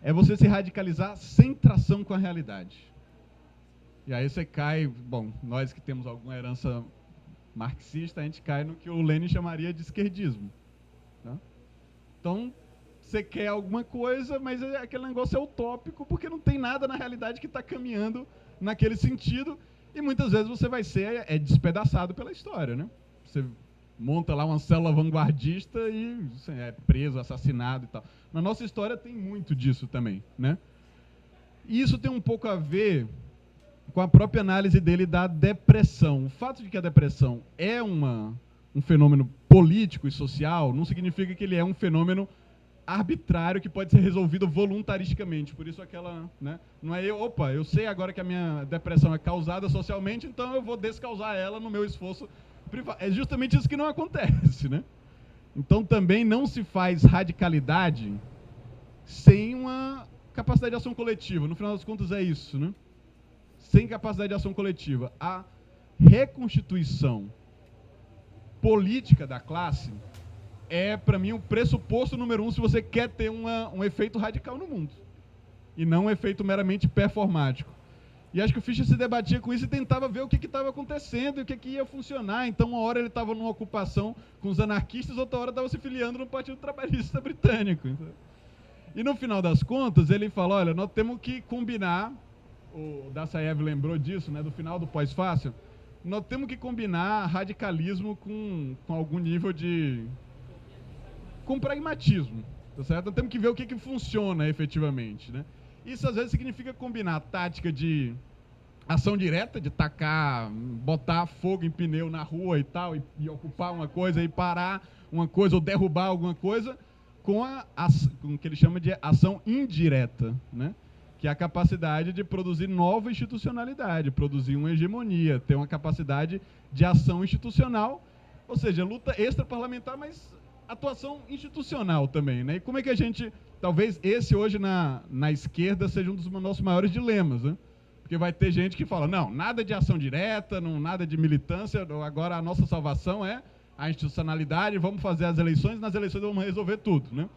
Speaker 2: é você se radicalizar sem tração com a realidade. E aí você cai, bom, nós que temos alguma herança marxista, a gente cai no que o Lenin chamaria de esquerdismo, tá? Então, você quer alguma coisa, mas aquele negócio é utópico, porque não tem nada na realidade que está caminhando naquele sentido, e muitas vezes você vai ser despedaçado pela história, né? Você monta lá uma célula vanguardista e é preso, assassinado e tal. Na nossa história tem muito disso também, né? E isso tem um pouco a ver com a própria análise dele da depressão. O fato de que a depressão é um fenômeno político e social não significa que ele é um fenômeno arbitrário que pode ser resolvido voluntaristicamente. Por isso né? Não é eu sei agora que a minha depressão é causada socialmente, então eu vou descausar ela no meu esforço privado. É justamente isso que não acontece, né? Então também não se faz radicalidade sem uma capacidade de ação coletiva. No final das contas é isso, né? Sem capacidade de ação coletiva. A reconstituição política da classe é, para mim, o pressuposto número 1 se você quer ter um efeito radical no mundo. E não um efeito meramente performático. E acho que o Fischer se debatia com isso e tentava ver o que estava acontecendo e o que ia funcionar. Então, uma hora ele estava numa ocupação com os anarquistas, outra hora estava se filiando no Partido Trabalhista Britânico. E no final das contas, ele fala, olha, nós temos que combinar, o Dassaev lembrou disso, né, do final do pós-fácil, nós temos que combinar radicalismo com algum nível com pragmatismo, tá certo? Nós temos que ver o que funciona efetivamente, né? Isso às vezes significa combinar a tática de ação direta, de botar fogo em pneu na rua e tal, e ocupar uma coisa e parar uma coisa ou derrubar alguma coisa, com o que ele chama de ação indireta, né? Que é a capacidade de produzir nova institucionalidade, produzir uma hegemonia, ter uma capacidade de ação institucional, ou seja, luta extraparlamentar, mas atuação institucional também, né? E como é que a gente, talvez esse hoje na esquerda seja um dos nossos maiores dilemas, né? Porque vai ter gente que fala, não, nada de ação direta, nada de militância, agora a nossa salvação é a institucionalidade, vamos fazer as eleições, nas eleições vamos resolver tudo, né?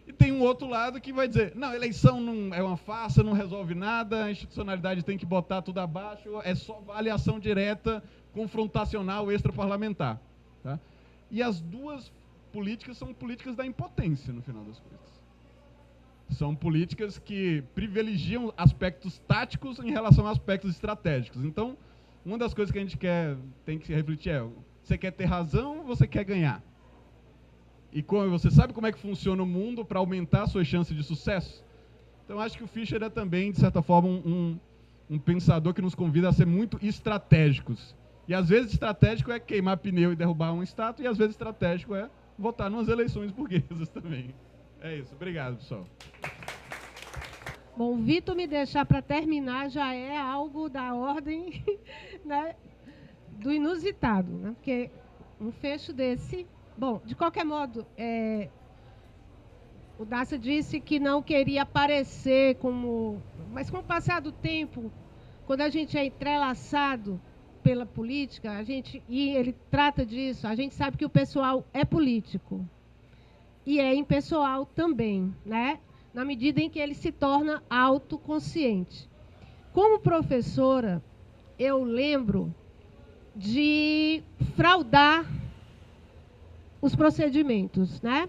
Speaker 2: E tem um outro lado que vai dizer, não, eleição não é uma farsa, não resolve nada, a institucionalidade tem que botar tudo abaixo, é só vale ação direta, confrontacional, extraparlamentar, tá? E as duas políticas são políticas da impotência, no final das coisas. São políticas que privilegiam aspectos táticos em relação a aspectos estratégicos. Então, uma das coisas que a gente tem que refletir é Você quer ter razão ou você quer ganhar? E você sabe como é que funciona o mundo para aumentar a sua chance de sucesso? Então, acho que o Fischer é também, de certa forma, um pensador que nos convida a ser muito estratégicos. E, às vezes, estratégico é queimar pneu e derrubar uma estátua, e, às vezes, estratégico é votar nas eleições burguesas também. É isso. Obrigado, pessoal.
Speaker 3: Bom, o Vitor me deixar para terminar já é algo da ordem, né, do inusitado, né? Porque um fecho desse... Bom, de qualquer modo, o Dacia disse que não queria aparecer como... Mas com o passar do tempo, quando a gente é entrelaçado pela política, e ele trata disso, a gente sabe que o pessoal é político. E é impessoal também, né? Na medida em que ele se torna autoconsciente. Como professora, eu lembro de fraudar os procedimentos, né?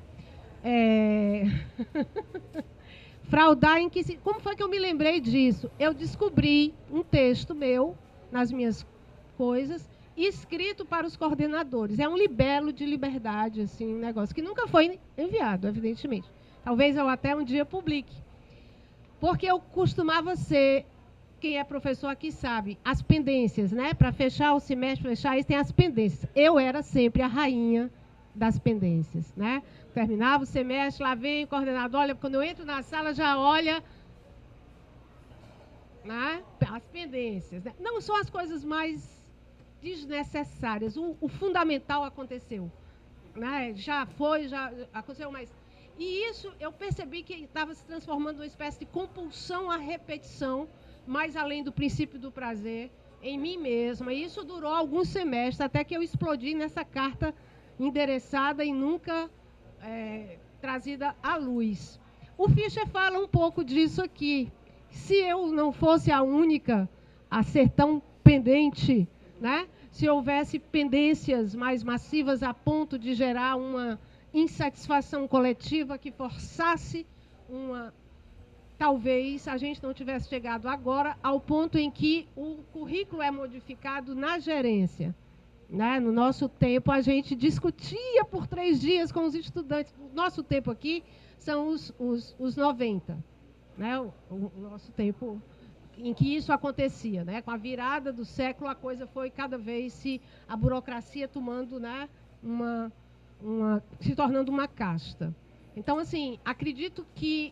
Speaker 3: Fraudar em que... Como foi que eu me lembrei disso? Eu descobri um texto meu, nas minhas coisas, escrito para os coordenadores. É um libelo de liberdade, assim, um negócio que nunca foi enviado, evidentemente. Talvez eu até um dia publique. Porque eu costumava ser, quem é professor aqui sabe, as pendências, né? Para fechar o semestre, fechar isso, tem as pendências. Eu era sempre a rainha das pendências, né? Terminava o semestre, lá vem o coordenador, olha, quando eu entro na sala, já olha, né, as pendências, né? Não são as coisas mais desnecessárias. O fundamental aconteceu, né? Já aconteceu, mas... E isso eu percebi que estava se transformando numa espécie de compulsão à repetição, mais além do princípio do prazer, em mim mesma. E isso durou alguns semestres, até que eu explodi nessa carta endereçada e nunca trazida à luz. O Fischer fala um pouco disso aqui. Se eu não fosse a única a ser tão pendente, né? Se houvesse pendências mais massivas a ponto de gerar uma insatisfação coletiva que forçasse talvez a gente não tivesse chegado agora ao ponto em que o currículo é modificado na gerência. Né? No nosso tempo, a gente discutia por 3 dias com os estudantes. O nosso tempo aqui são os 90. Né? O nosso tempo em que isso acontecia. Né? Com a virada do século, a coisa foi cada vez a burocracia tomando, né, se tornando uma casta. Então, assim, acredito que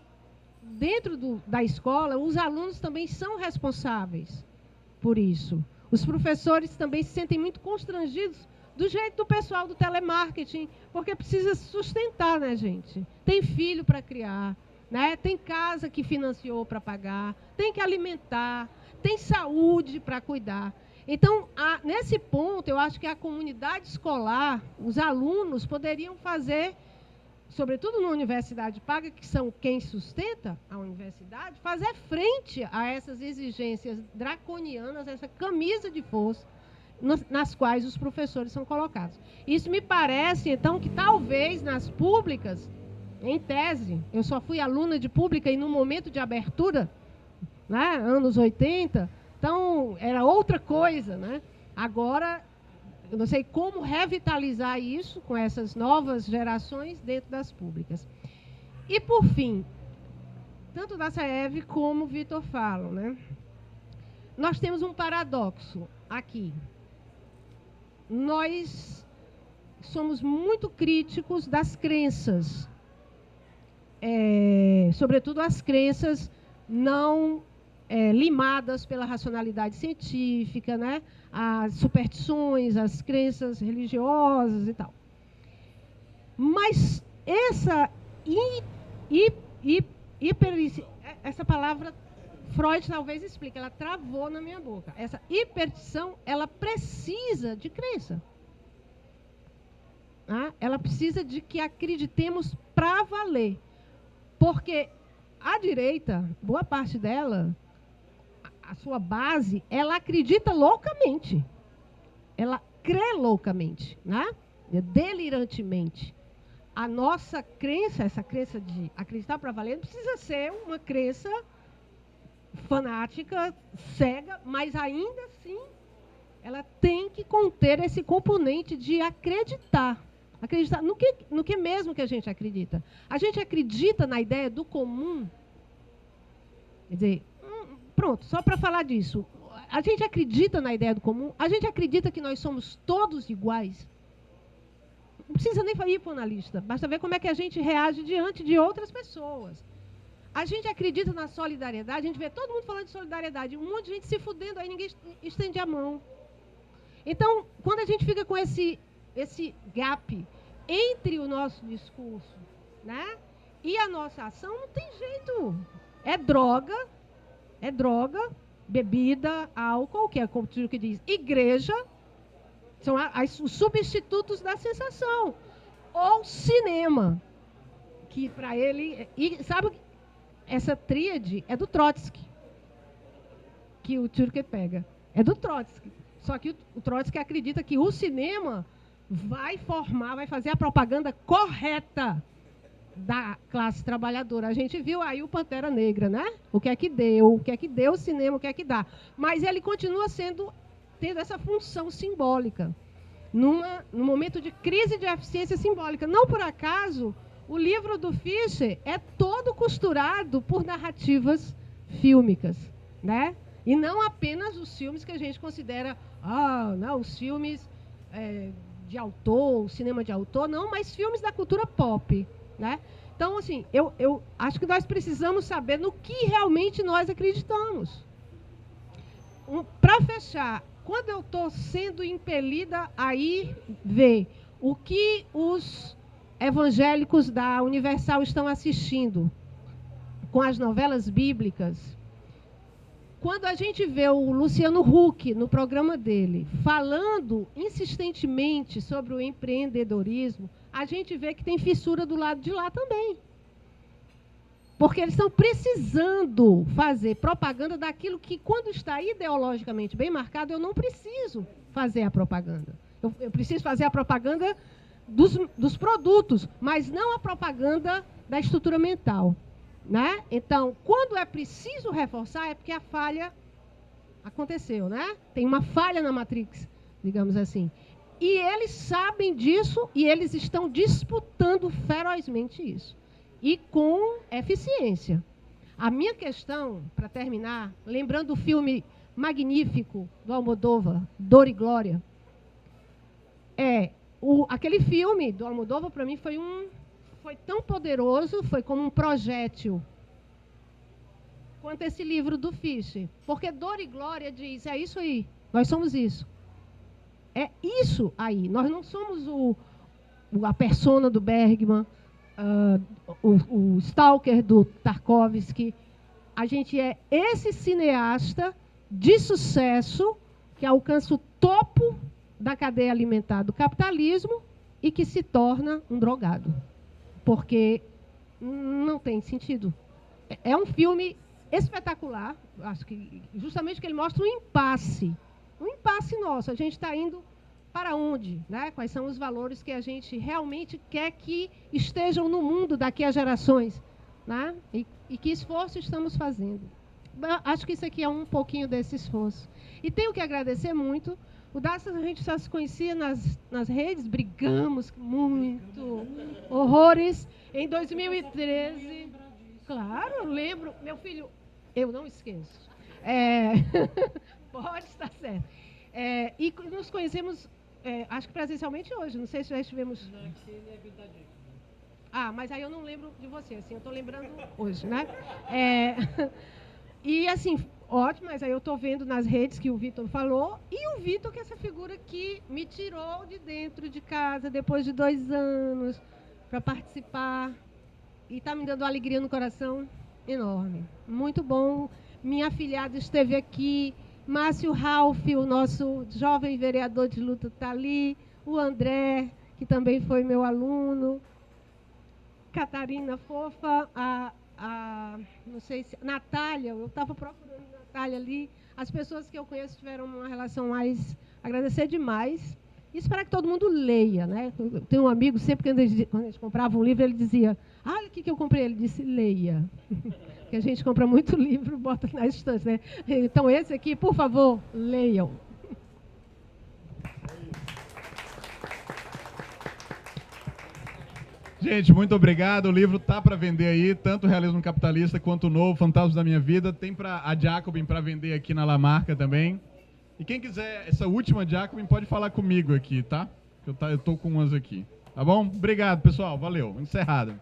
Speaker 3: dentro da escola, os alunos também são responsáveis por isso. Os professores também se sentem muito constrangidos do jeito do pessoal do telemarketing, porque precisa se sustentar, né, gente? Tem filho para criar, né? Tem casa que financiou para pagar, tem que alimentar, tem saúde para cuidar. Então, nesse ponto, eu acho que a comunidade escolar, os alunos, poderiam fazer, sobretudo na universidade paga, que são quem sustenta a universidade, fazer frente a essas exigências draconianas, essa camisa de força nas quais os professores são colocados. Isso me parece, então, que talvez nas públicas, em tese, eu só fui aluna de pública e no momento de abertura, né, anos 80, então era outra coisa, né? Agora, eu não sei como revitalizar isso com essas novas gerações dentro das públicas. E, por fim, tanto da CEV como o Vitor falam, né? Nós temos um paradoxo aqui. Nós somos muito críticos das crenças, sobretudo as crenças não limadas pela racionalidade científica, né? As superstições, as crenças religiosas e tal. Mas essa essa palavra, Freud talvez explique, ela travou na minha boca. Essa hiperstição, ela precisa de crença. Ela precisa de que acreditemos para valer. Porque a direita, boa parte dela, a sua base, ela acredita loucamente. Ela crê loucamente, né? Delirantemente. A nossa crença, essa crença de acreditar para valer, não precisa ser uma crença fanática, cega, mas ainda assim ela tem que conter esse componente de acreditar. Acreditar no que mesmo que a gente acredita. A gente acredita na ideia do comum. Quer dizer, pronto, só para falar disso. A gente acredita na ideia do comum, a gente acredita que nós somos todos iguais. Não precisa nem ir para o analista, basta ver como é que a gente reage diante de outras pessoas. A gente acredita na solidariedade, a gente vê todo mundo falando de solidariedade, um monte de gente se fudendo, aí ninguém estende a mão. Então, quando a gente fica com esse gap entre o nosso discurso, né, e a nossa ação, não tem jeito. É droga, bebida, álcool, que é como que diz, igreja, são os substitutos da sensação. Ou cinema, que para ele... E sabe, essa tríade é do Trotsky, que o Turkey pega. É do Trotsky. Só que o Trotsky acredita que o cinema vai fazer a propaganda correta da classe trabalhadora. A gente viu aí o Pantera Negra, né? O que é que deu o cinema, o que é que dá. Mas ele continua tendo essa função simbólica, num momento de crise de eficiência simbólica. Não por acaso, o livro do Fischer é todo costurado por narrativas fílmicas, né? E não apenas os filmes que a gente considera, não, os filmes de autor, o cinema de autor, não, mas filmes da cultura pop, né? Então, assim, eu acho que nós precisamos saber no que realmente nós acreditamos. Para fechar, quando eu estou sendo impelida a ir ver o que os evangélicos da Universal estão assistindo com as novelas bíblicas, quando a gente vê o Luciano Huck, no programa dele, falando insistentemente sobre o empreendedorismo, a gente vê que tem fissura do lado de lá também. Porque eles estão precisando fazer propaganda daquilo que, quando está ideologicamente bem marcado, eu não preciso fazer a propaganda. Eu preciso fazer a propaganda dos produtos, mas não a propaganda da estrutura mental, né? Então, quando é preciso reforçar, é porque a falha aconteceu, né? Tem uma falha na Matrix, digamos assim. E eles sabem disso e eles estão disputando ferozmente isso. E com eficiência. A minha questão, para terminar, lembrando o filme magnífico do Almodóvar, Dor e Glória, aquele filme do Almodóvar, para mim, foi tão poderoso, foi como um projétil, quanto esse livro do Fischer. Porque Dor e Glória diz, é isso aí, nós somos isso. É isso aí, nós não somos a persona do Bergman, o Stalker do Tarkovsky. A gente é esse cineasta de sucesso que alcança o topo da cadeia alimentar do capitalismo e que se torna um drogado. Porque não tem sentido. É um filme espetacular, acho que justamente que ele mostra um impasse nosso. A gente está indo para onde, né? Quais são os valores que a gente realmente quer que estejam no mundo daqui a gerações, né? E que esforço estamos fazendo. Acho que isso aqui é um pouquinho desse esforço. E tenho que agradecer muito. O Daça, a gente só se conhecia nas redes, brigamos muito, horrores. Em 2013, claro, eu lembro, meu filho, eu não esqueço. Pode estar certo. E nos conhecemos, acho que presencialmente hoje, não sei se já estivemos... mas aí eu não lembro de você, assim, eu estou lembrando hoje, né? E assim, ótimo, mas aí eu estou vendo nas redes que o Vitor falou, e o Vitor, que é essa figura que me tirou de dentro de casa depois de 2 anos para participar, e está me dando uma alegria no coração enorme. Muito bom. Minha afilhada esteve aqui, Márcio Ralph, o nosso jovem vereador de luta, está ali, o André, que também foi meu aluno, Catarina Fofa, não sei se... Natália, eu estava procurando Natália ali. As pessoas que eu conheço tiveram uma relação mais... Agradecer demais. E esperar que todo mundo leia, né? Eu tenho um amigo, sempre quando a gente comprava um livro, ele dizia, olha o que eu comprei. Ele disse, leia. Porque a gente compra muito livro, bota na estante, né? Então, esse aqui, por favor, leiam.
Speaker 2: Gente, muito obrigado. O livro tá para vender aí, tanto o Realismo Capitalista quanto o novo, Fantasmas da Minha Vida. Tem para a Jacobin para vender aqui na Lamarca também. E quem quiser essa última Jacobin pode falar comigo aqui, tá? Eu tô com umas aqui. Tá bom? Obrigado, pessoal. Valeu. Encerrado.